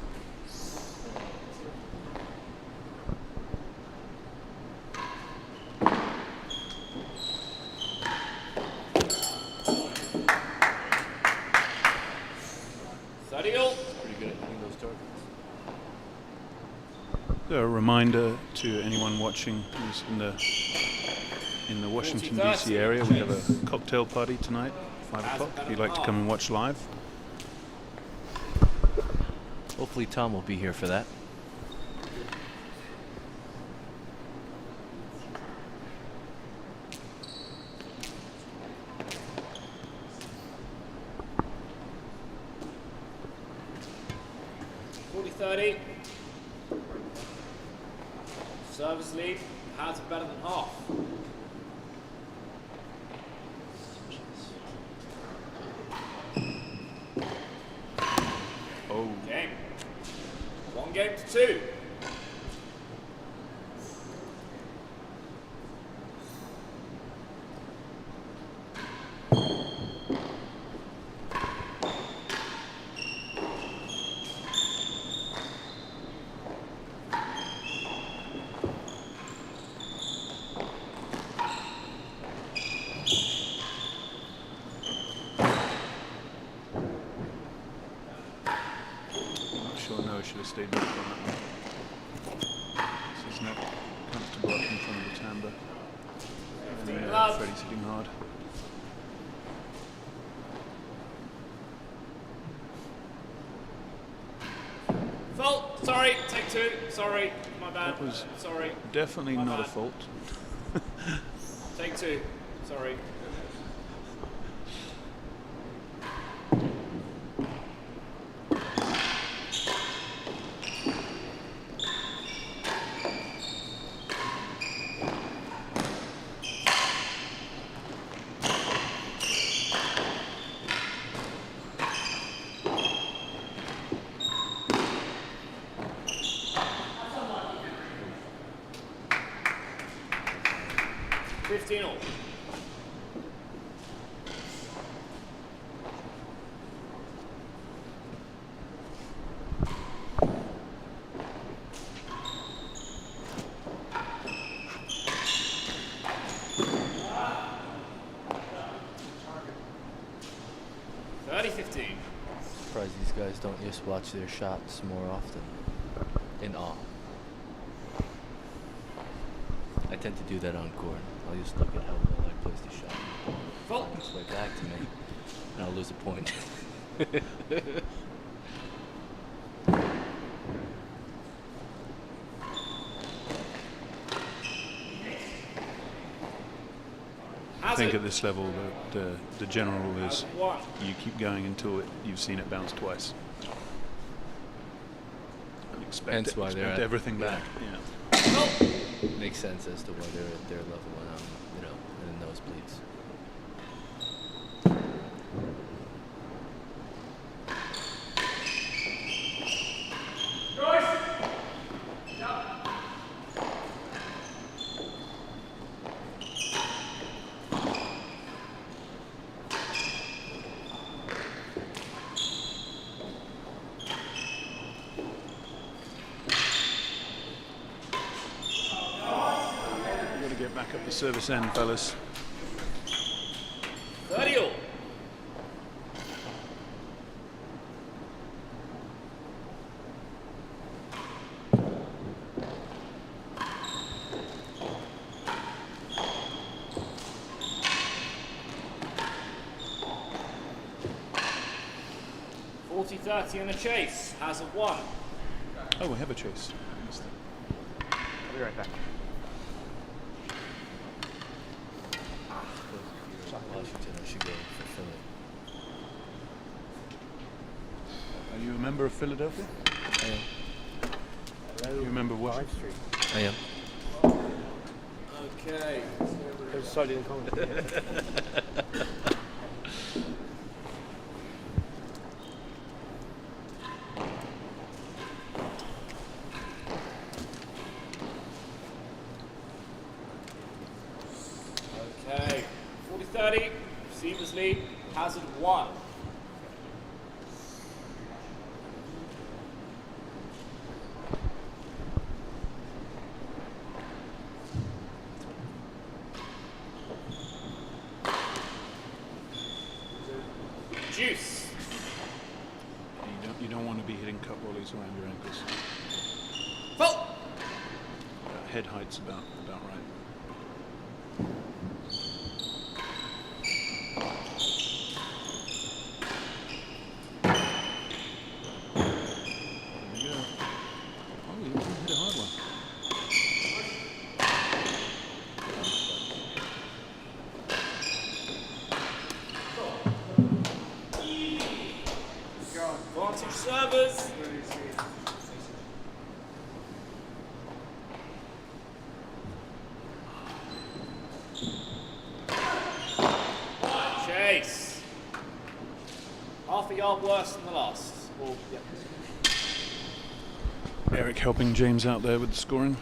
[SPEAKER 2] Sadiel.
[SPEAKER 4] Pretty good at hitting those targets.
[SPEAKER 3] So a reminder to anyone watching who's in the Washington
[SPEAKER 2] 40-30.
[SPEAKER 3] DC area, we have a cocktail party tonight, 5 o'clock. If you'd like to come and watch live.
[SPEAKER 4] Hopefully Tom will be here for that.
[SPEAKER 2] $40-30. Service lead. How's it better than half?
[SPEAKER 3] Oh,
[SPEAKER 2] Game. 1 game to 2.
[SPEAKER 3] I'm not sure Noah should have stayed back on that one. So he's not comfortable up in front of the timbre. And
[SPEAKER 2] love.
[SPEAKER 3] Freddie's hitting hard.
[SPEAKER 2] Fault. Sorry. Take 2. Sorry. My bad.
[SPEAKER 3] That was
[SPEAKER 2] Sorry.
[SPEAKER 3] definitely
[SPEAKER 2] My
[SPEAKER 3] not a
[SPEAKER 2] bad.
[SPEAKER 3] fault.
[SPEAKER 2] Take 2. Sorry. $15 all. $30-15.
[SPEAKER 4] Surprised these guys don't just watch their shots more often. In awe. I tend to do that on court. I'll just look at how well I place the shot.
[SPEAKER 2] Fault.
[SPEAKER 4] It's way back to me, and I'll lose a point.
[SPEAKER 3] think at this level the general rule is
[SPEAKER 2] One.
[SPEAKER 3] you keep going until you've seen it bounce twice. And
[SPEAKER 4] Hence why they're
[SPEAKER 3] expect
[SPEAKER 4] at-
[SPEAKER 3] everything
[SPEAKER 4] yeah.
[SPEAKER 3] back. Yeah.
[SPEAKER 4] Makes sense as to why they're at their level when in the nosebleeds.
[SPEAKER 3] We've got to get back up the service end, fellas.
[SPEAKER 2] 30 all. .30 and a chase. Hazard 1.
[SPEAKER 3] Oh, we have a chase. I missed that.
[SPEAKER 1] I'll be right back.
[SPEAKER 4] Washington, I should go fulfill it.
[SPEAKER 3] Are you a member of Philadelphia?
[SPEAKER 4] I am.
[SPEAKER 3] You remember what?
[SPEAKER 4] I am.
[SPEAKER 2] Okay.
[SPEAKER 1] Sorry, didn't comment.
[SPEAKER 2] Okay. 40-30. Receivers lead. Hazard 1. Juice.
[SPEAKER 3] You don't want to be hitting cut volleys around your ankles.
[SPEAKER 2] Full.
[SPEAKER 3] Head height's about right. There we go. Oh, you hit a hard one.
[SPEAKER 2] Advantage servers. Chase. Half a yard worse than the last. Or, yeah.
[SPEAKER 3] Eric helping James out there with the scoring.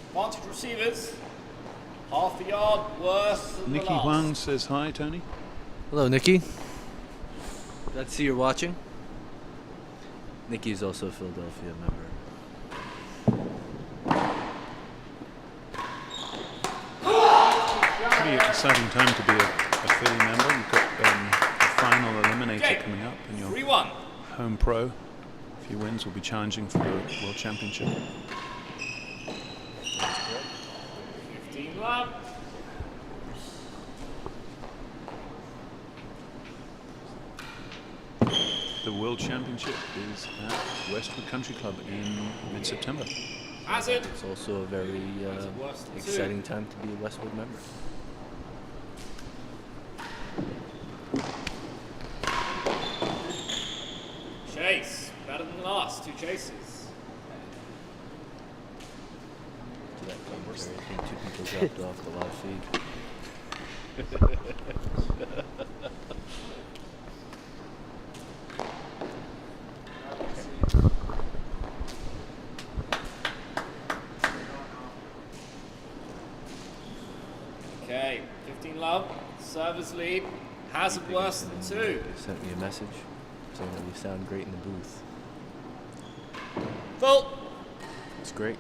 [SPEAKER 2] Advantage receivers. Half a yard worse than
[SPEAKER 3] Nikki
[SPEAKER 2] the last.
[SPEAKER 3] Huang says hi, Tony.
[SPEAKER 4] Hello, Nikki. Glad to see you're watching. Nikki is also a Philadelphia member.
[SPEAKER 3] Pretty exciting time to be a Philly member. You've got the final eliminator
[SPEAKER 2] Okay.
[SPEAKER 3] coming up, and your
[SPEAKER 2] 3-1.
[SPEAKER 3] home pro, if he wins, will be challenging for the World Championship.
[SPEAKER 2] 15 love.
[SPEAKER 3] The World Championship is at Westwood Country Club in mid-September.
[SPEAKER 2] Hazard.
[SPEAKER 4] It's also a very
[SPEAKER 2] That's worse than
[SPEAKER 4] exciting time to be a Westwood member.
[SPEAKER 2] Chase. Better than the last. 2 chases.
[SPEAKER 4] To that commentary, I think 2 people dropped off the live feed.
[SPEAKER 2] Okay. 15 love. Servers lead. Hazard worse than 2.
[SPEAKER 4] They sent me a message saying that we sound great in the booth.
[SPEAKER 2] Full.
[SPEAKER 4] It's great.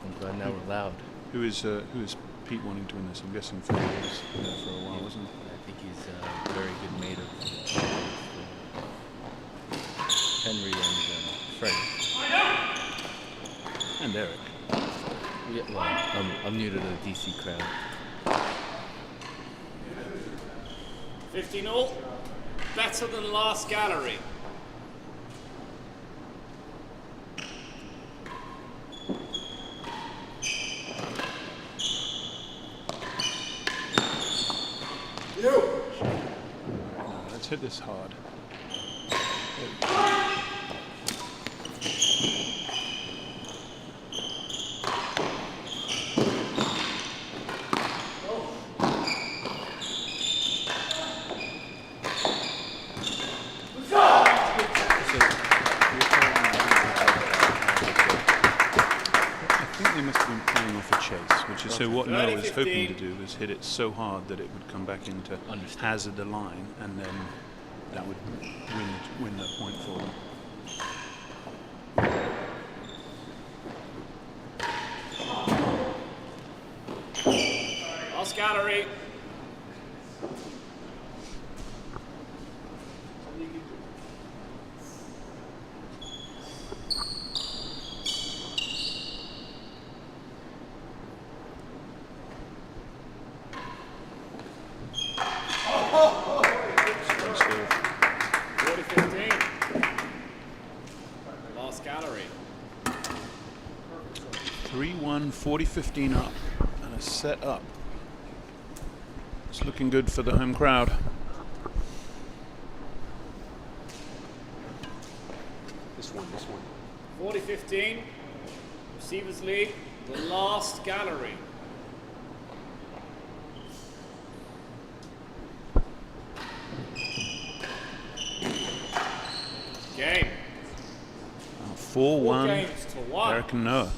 [SPEAKER 4] I'm glad now we're loud.
[SPEAKER 3] Who is Pete wanting to win this? I'm guessing Philly was there for a while, wasn't he?
[SPEAKER 4] I think he's a very good mate of Henry and Freddie.
[SPEAKER 3] And Eric.
[SPEAKER 4] Yeah, well, I'm new to the DC crowd.
[SPEAKER 2] 15 all. Better than last gallery.
[SPEAKER 3] Let's hit this hard. So what Noah was hoping to do was hit it so hard that it would come back into hazard the line, and then that would win that point for them.
[SPEAKER 2] Last gallery. Last gallery.
[SPEAKER 3] 3-1, 40-15 up, and a set up. It's looking good for the home crowd.
[SPEAKER 7] This one.
[SPEAKER 2] 40-15. Receivers lead. The last gallery. Game.
[SPEAKER 3] 4-1,
[SPEAKER 2] games to 1.
[SPEAKER 3] Eric and Noah.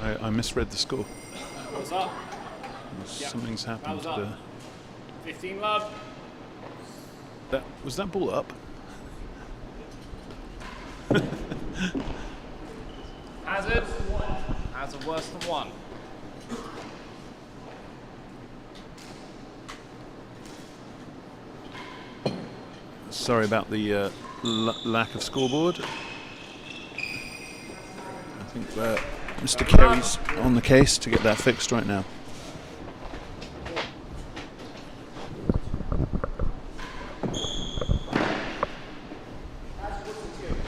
[SPEAKER 3] I misread the score.
[SPEAKER 2] What's up?
[SPEAKER 3] Something's happened.
[SPEAKER 2] That was up. 15 love.
[SPEAKER 3] Was that ball up?
[SPEAKER 2] Hazard. Hazard worse than 1.
[SPEAKER 3] Sorry about the lack of scoreboard. I think Mr. Kerry's on the case to get that fixed right now.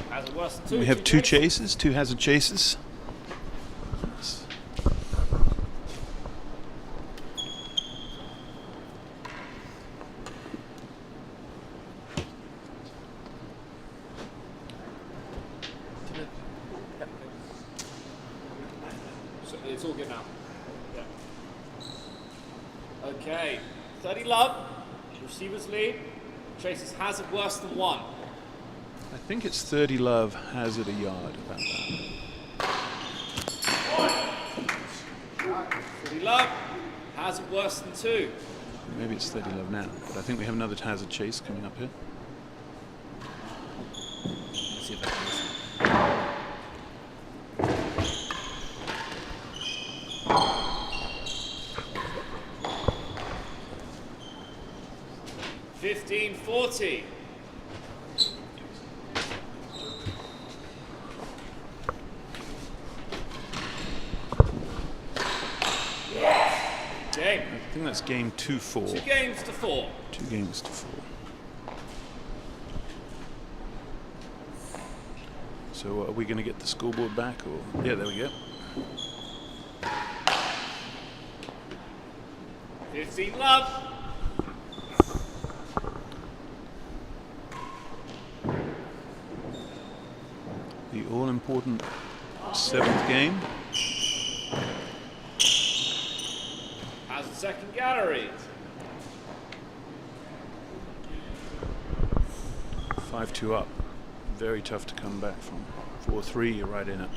[SPEAKER 2] Hazard worse than 2.
[SPEAKER 3] We have two chases, two hazard chases.
[SPEAKER 2] It's all good now. Yeah. Okay. 30 love. Receivers lead. Chases hazard worse than 1.
[SPEAKER 3] I think it's 30 love, hazard a yard, about that.
[SPEAKER 2] 30 love. Hazard worse than 2.
[SPEAKER 3] Maybe it's 30 love now, but I think we have another hazard chase coming up here.
[SPEAKER 4] Let's see if I can listen.
[SPEAKER 2] 15-40. Game.
[SPEAKER 3] I think that's game 2-4.
[SPEAKER 2] 2 games to 4.
[SPEAKER 3] 2 games to 4. So are we going to get the scoreboard back, or yeah, there we go.
[SPEAKER 2] 15 love.
[SPEAKER 3] The all-important 7th game.
[SPEAKER 2] Has a second gallery.
[SPEAKER 3] 5-2 up. Very tough to come back from. 4-3, you're right in it.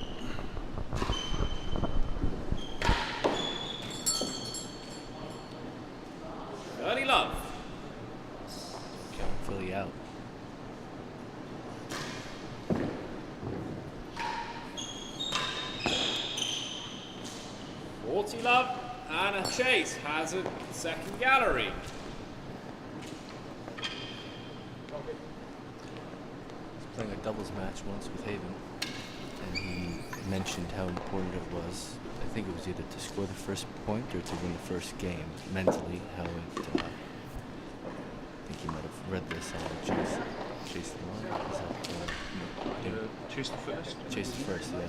[SPEAKER 2] Early love.
[SPEAKER 4] Count Philly out.
[SPEAKER 2] Love and a chase has a second gallery.
[SPEAKER 4] Playing a doubles match once with Haven, and he mentioned how important it was. I think it was either to score the first point or to win the first game mentally. How it, I think he might have read this on Chase the Line. Is that,
[SPEAKER 3] Chase the first?
[SPEAKER 4] Chase the first, yeah.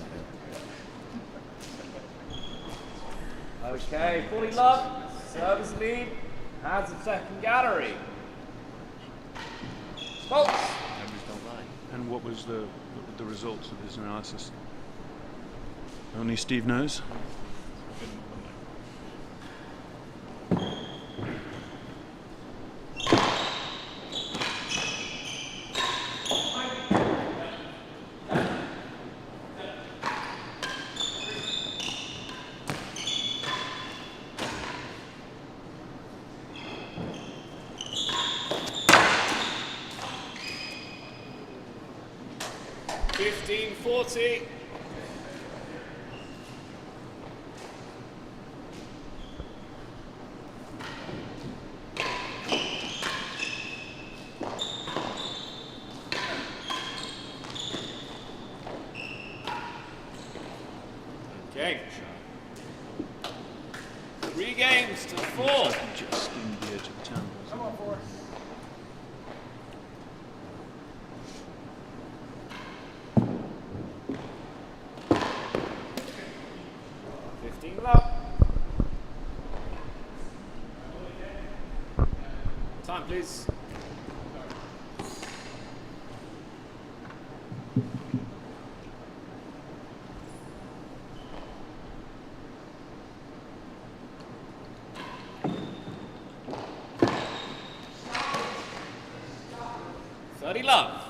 [SPEAKER 2] Okay, 40 love, service lead, Hazard second gallery. Motz.
[SPEAKER 4] Numbers don't lie.
[SPEAKER 3] And what was the results of his analysis? Only Steve knows.
[SPEAKER 2] $15.40. Okay. 3 games to 4.
[SPEAKER 3] Just in the edge of the town.
[SPEAKER 2] Come on, 4. Love. Time, please. $30 love.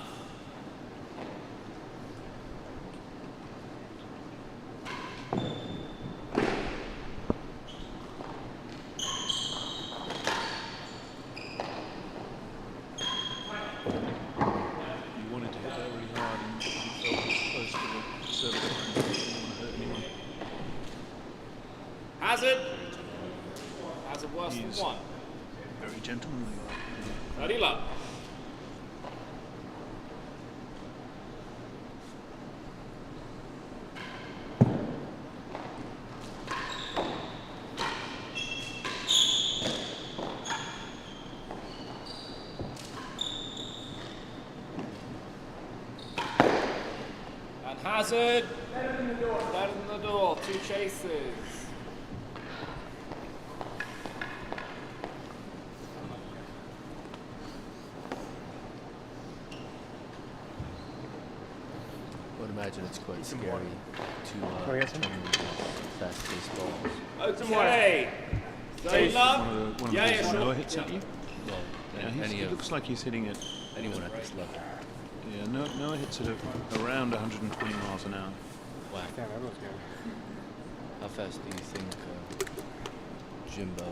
[SPEAKER 2] Hazard worse than 1.
[SPEAKER 3] Very gentlemanly.
[SPEAKER 2] 30 love. And Hazard, better than the door, 2 chases.
[SPEAKER 4] Imagine it's quite scary to fast-paced balls.
[SPEAKER 2] Okay.
[SPEAKER 3] One
[SPEAKER 2] love.
[SPEAKER 3] of those
[SPEAKER 2] Yeah,
[SPEAKER 3] Noah
[SPEAKER 2] sure.
[SPEAKER 3] hits at you?
[SPEAKER 4] Well,
[SPEAKER 3] Yeah, he looks like he's hitting it.
[SPEAKER 4] anyone at this level.
[SPEAKER 3] Yeah, Noah hits it around 120 miles an hour.
[SPEAKER 4] Wow. How fast do you think Jimbo?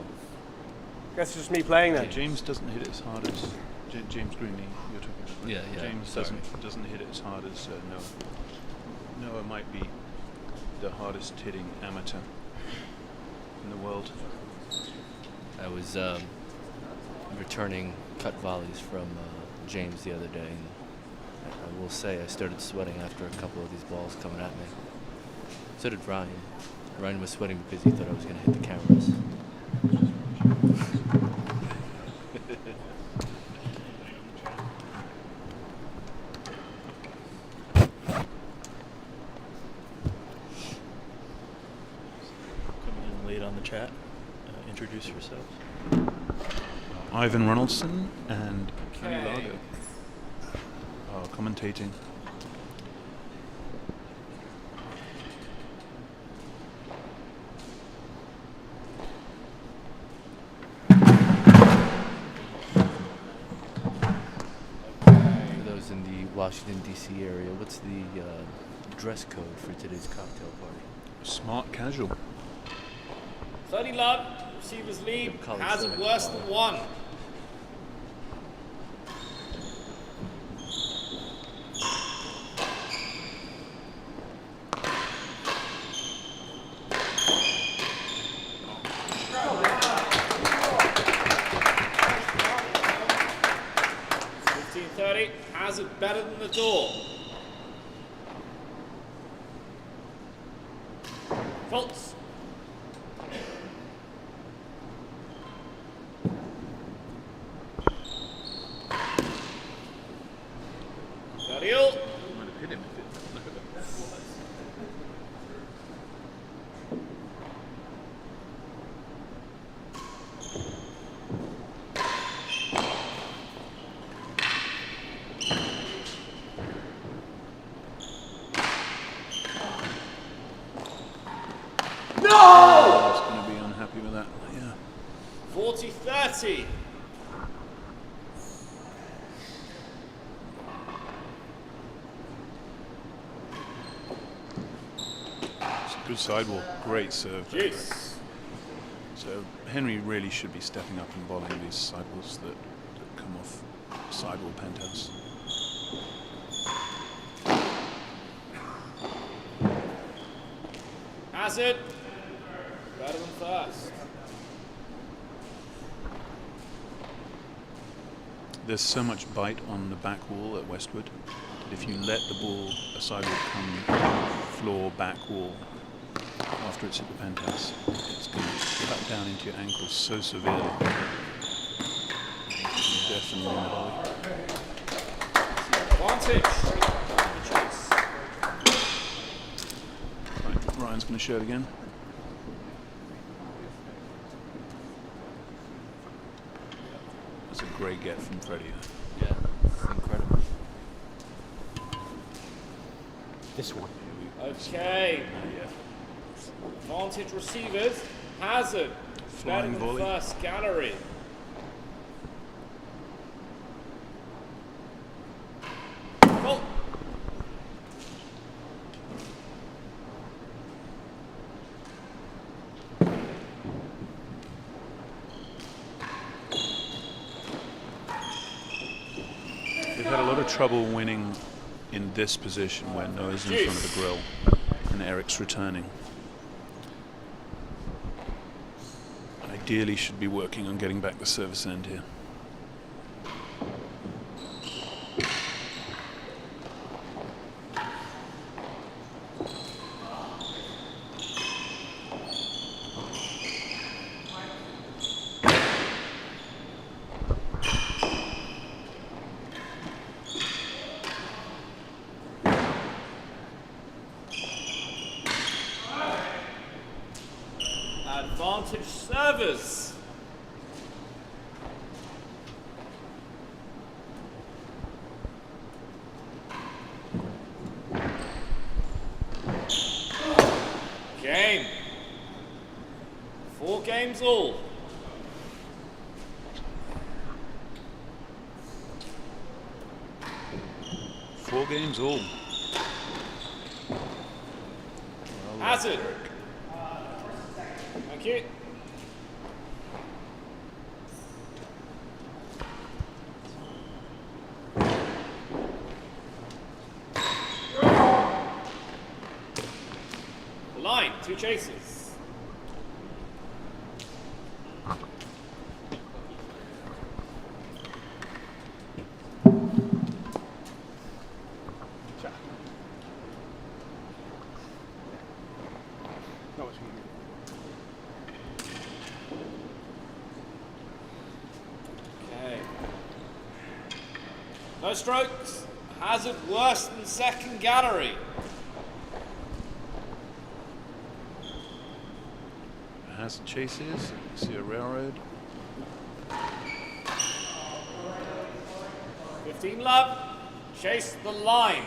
[SPEAKER 7] That's just me playing then.
[SPEAKER 3] James doesn't hit it as hard as James Greenlee. You're talking about.
[SPEAKER 4] Yeah.
[SPEAKER 3] James
[SPEAKER 4] sorry.
[SPEAKER 3] doesn't hit it as hard as Noah. Noah might be the hardest hitting amateur in the world.
[SPEAKER 4] I was returning cut volleys from James the other day, and I will say I started sweating after a couple of these balls coming at me. So did Ryan. Ryan was sweating because he thought I was going to hit the cameras.
[SPEAKER 8] Coming in late on the chat, introduce yourselves.
[SPEAKER 3] Ivan Ronaldson and Kenny Largo are commentating.
[SPEAKER 4] For those in the Washington, D.C. area, what's the dress code for today's cocktail party?
[SPEAKER 3] Smart casual.
[SPEAKER 2] 30 love, receivers lead, has it worse than 1. Has it better than the door. Motz. Gabriel.
[SPEAKER 3] Might have hit him if it. Look at that.
[SPEAKER 2] 40-30.
[SPEAKER 3] It's a good sidewall. Great serve.
[SPEAKER 2] Juice.
[SPEAKER 3] So Henry really should be stepping up and volleying these sidewalls that come off sidewall penthouse.
[SPEAKER 2] Hazard. Better than first.
[SPEAKER 3] There's so much bite on the back wall at Westwood that if you let the ball, a sidewall come floor back wall after it's hit the penthouse, it's going to cut down into your ankles so severely. Definitely in the volley.
[SPEAKER 2] Advantage. Chase.
[SPEAKER 3] Right, Ryan's going to show it again. That's a great get from Freddie.
[SPEAKER 4] Yeah, it's incredible.
[SPEAKER 1] This one.
[SPEAKER 2] Okay.
[SPEAKER 3] Yeah.
[SPEAKER 2] Advantage receivers. Hazard.
[SPEAKER 3] Flying
[SPEAKER 2] Better than
[SPEAKER 3] volley.
[SPEAKER 2] first. Gallery. Oh.
[SPEAKER 3] They've had a lot of trouble winning in this position where Noah's in front of the grill and Eric's returning. Ideally should be working on getting back the service end here.
[SPEAKER 2] Advantage servers. Game. 4 games all.
[SPEAKER 3] Four games all.
[SPEAKER 2] Hazard. Thank you. The line, 2 chases.
[SPEAKER 7] No, it's here.
[SPEAKER 2] Okay. No strokes. Hazard worse than second gallery.
[SPEAKER 3] Hazard chases. See a railroad.
[SPEAKER 2] 15 love. Chase the line.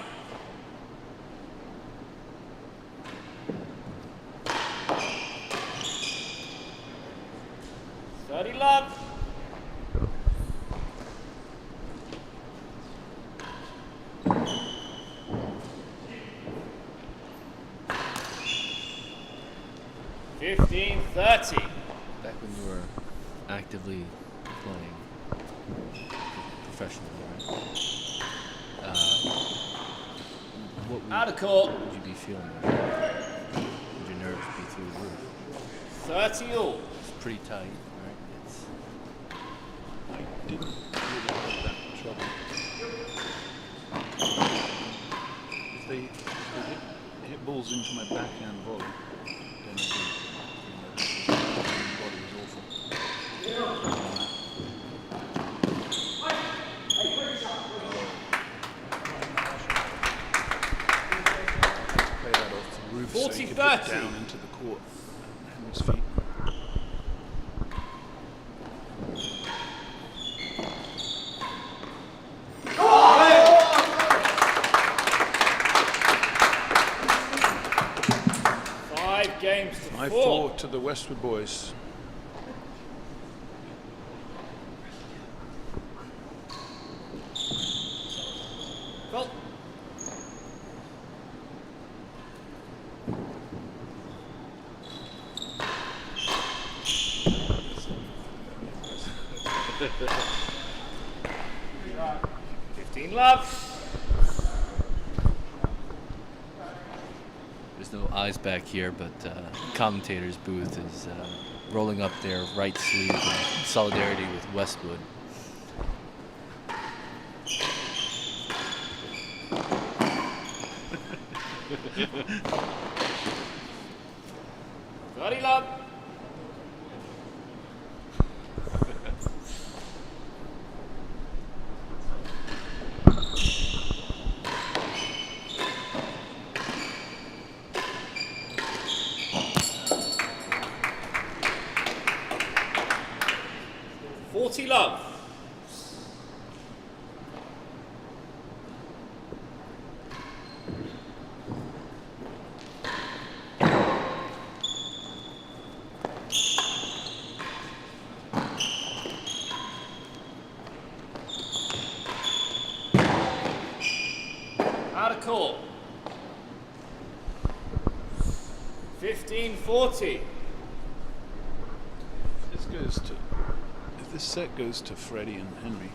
[SPEAKER 2] Love. $15.30.
[SPEAKER 4] Back when you were actively playing professionally, right? What
[SPEAKER 2] Out of court.
[SPEAKER 4] would you be feeling? Would your nerves be through the roof?
[SPEAKER 2] 30 all.
[SPEAKER 4] It's pretty tight, right? It's
[SPEAKER 3] I didn't really have that trouble. If they hit balls into my backhand volley, then I think the body was awful. Play that off the roof so you could get
[SPEAKER 2] 40-30.
[SPEAKER 3] down into the court. Henry's feet.
[SPEAKER 2] Games to
[SPEAKER 3] 5-4
[SPEAKER 2] 4.
[SPEAKER 3] to the Westwood boys.
[SPEAKER 2] 15 love.
[SPEAKER 4] There's no eyes back here, but commentator's booth is rolling up their right sleeve in solidarity with Westwood.
[SPEAKER 2] Bloody love. Love. Out of court. 15-40.
[SPEAKER 3] This goes to. If this set goes to Freddie and Henry,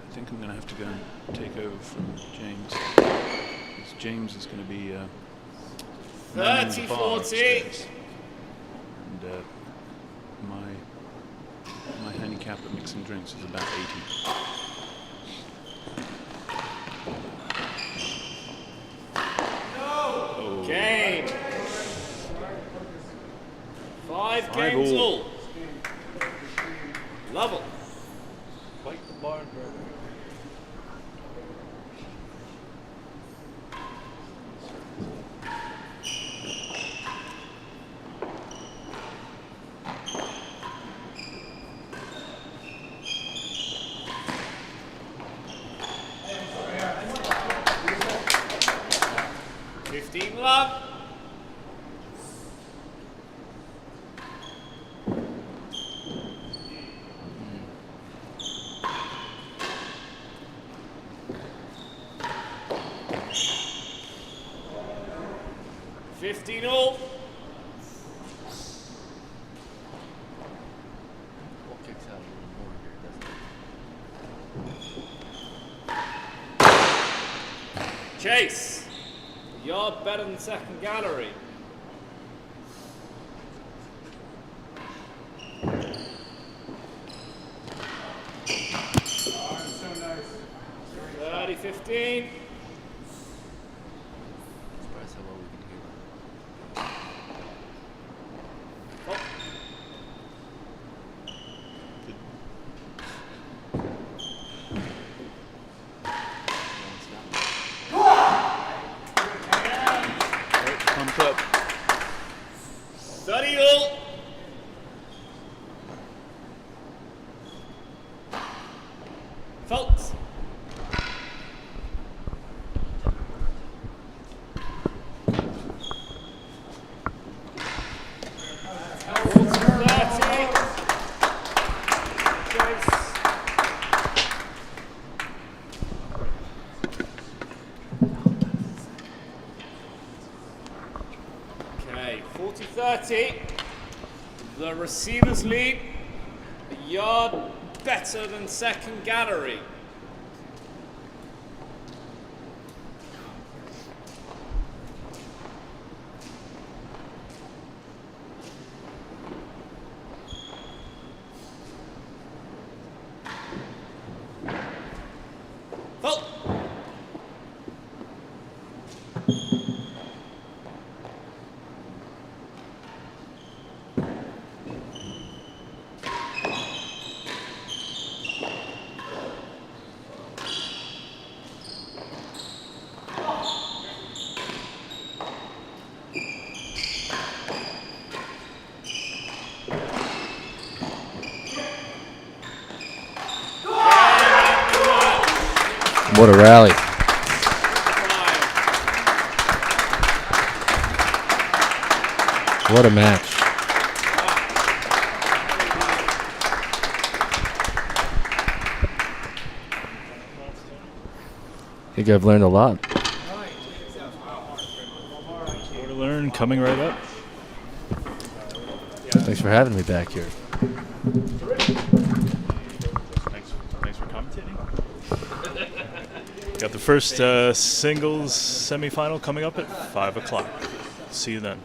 [SPEAKER 3] I think I'm going to have to go and take over from James. Because James is going to be
[SPEAKER 2] 30-40.
[SPEAKER 3] And my handicap at mixing drinks is about 80. Oh.
[SPEAKER 2] Game. 5 games all. Level.
[SPEAKER 8] Fight the barn, bro.
[SPEAKER 2] Love. $15
[SPEAKER 4] Kicks out a little more here, doesn't it?
[SPEAKER 2] Chase. You're better than second gallery.
[SPEAKER 5] So nice.
[SPEAKER 2] 30-15.
[SPEAKER 4] Surprised how well we can hear
[SPEAKER 2] Oh.
[SPEAKER 3] Pumped up.
[SPEAKER 2] 30-all. Fault. Okay, 40-30. The receivers lead a yard better than second gallery. Fault.
[SPEAKER 9] What a rally. What a match. I think I've learned a lot.
[SPEAKER 8] More to learn, coming right up.
[SPEAKER 9] Thanks for having me back here.
[SPEAKER 8] Got the first singles semifinal coming up at 5 o'clock. See you then.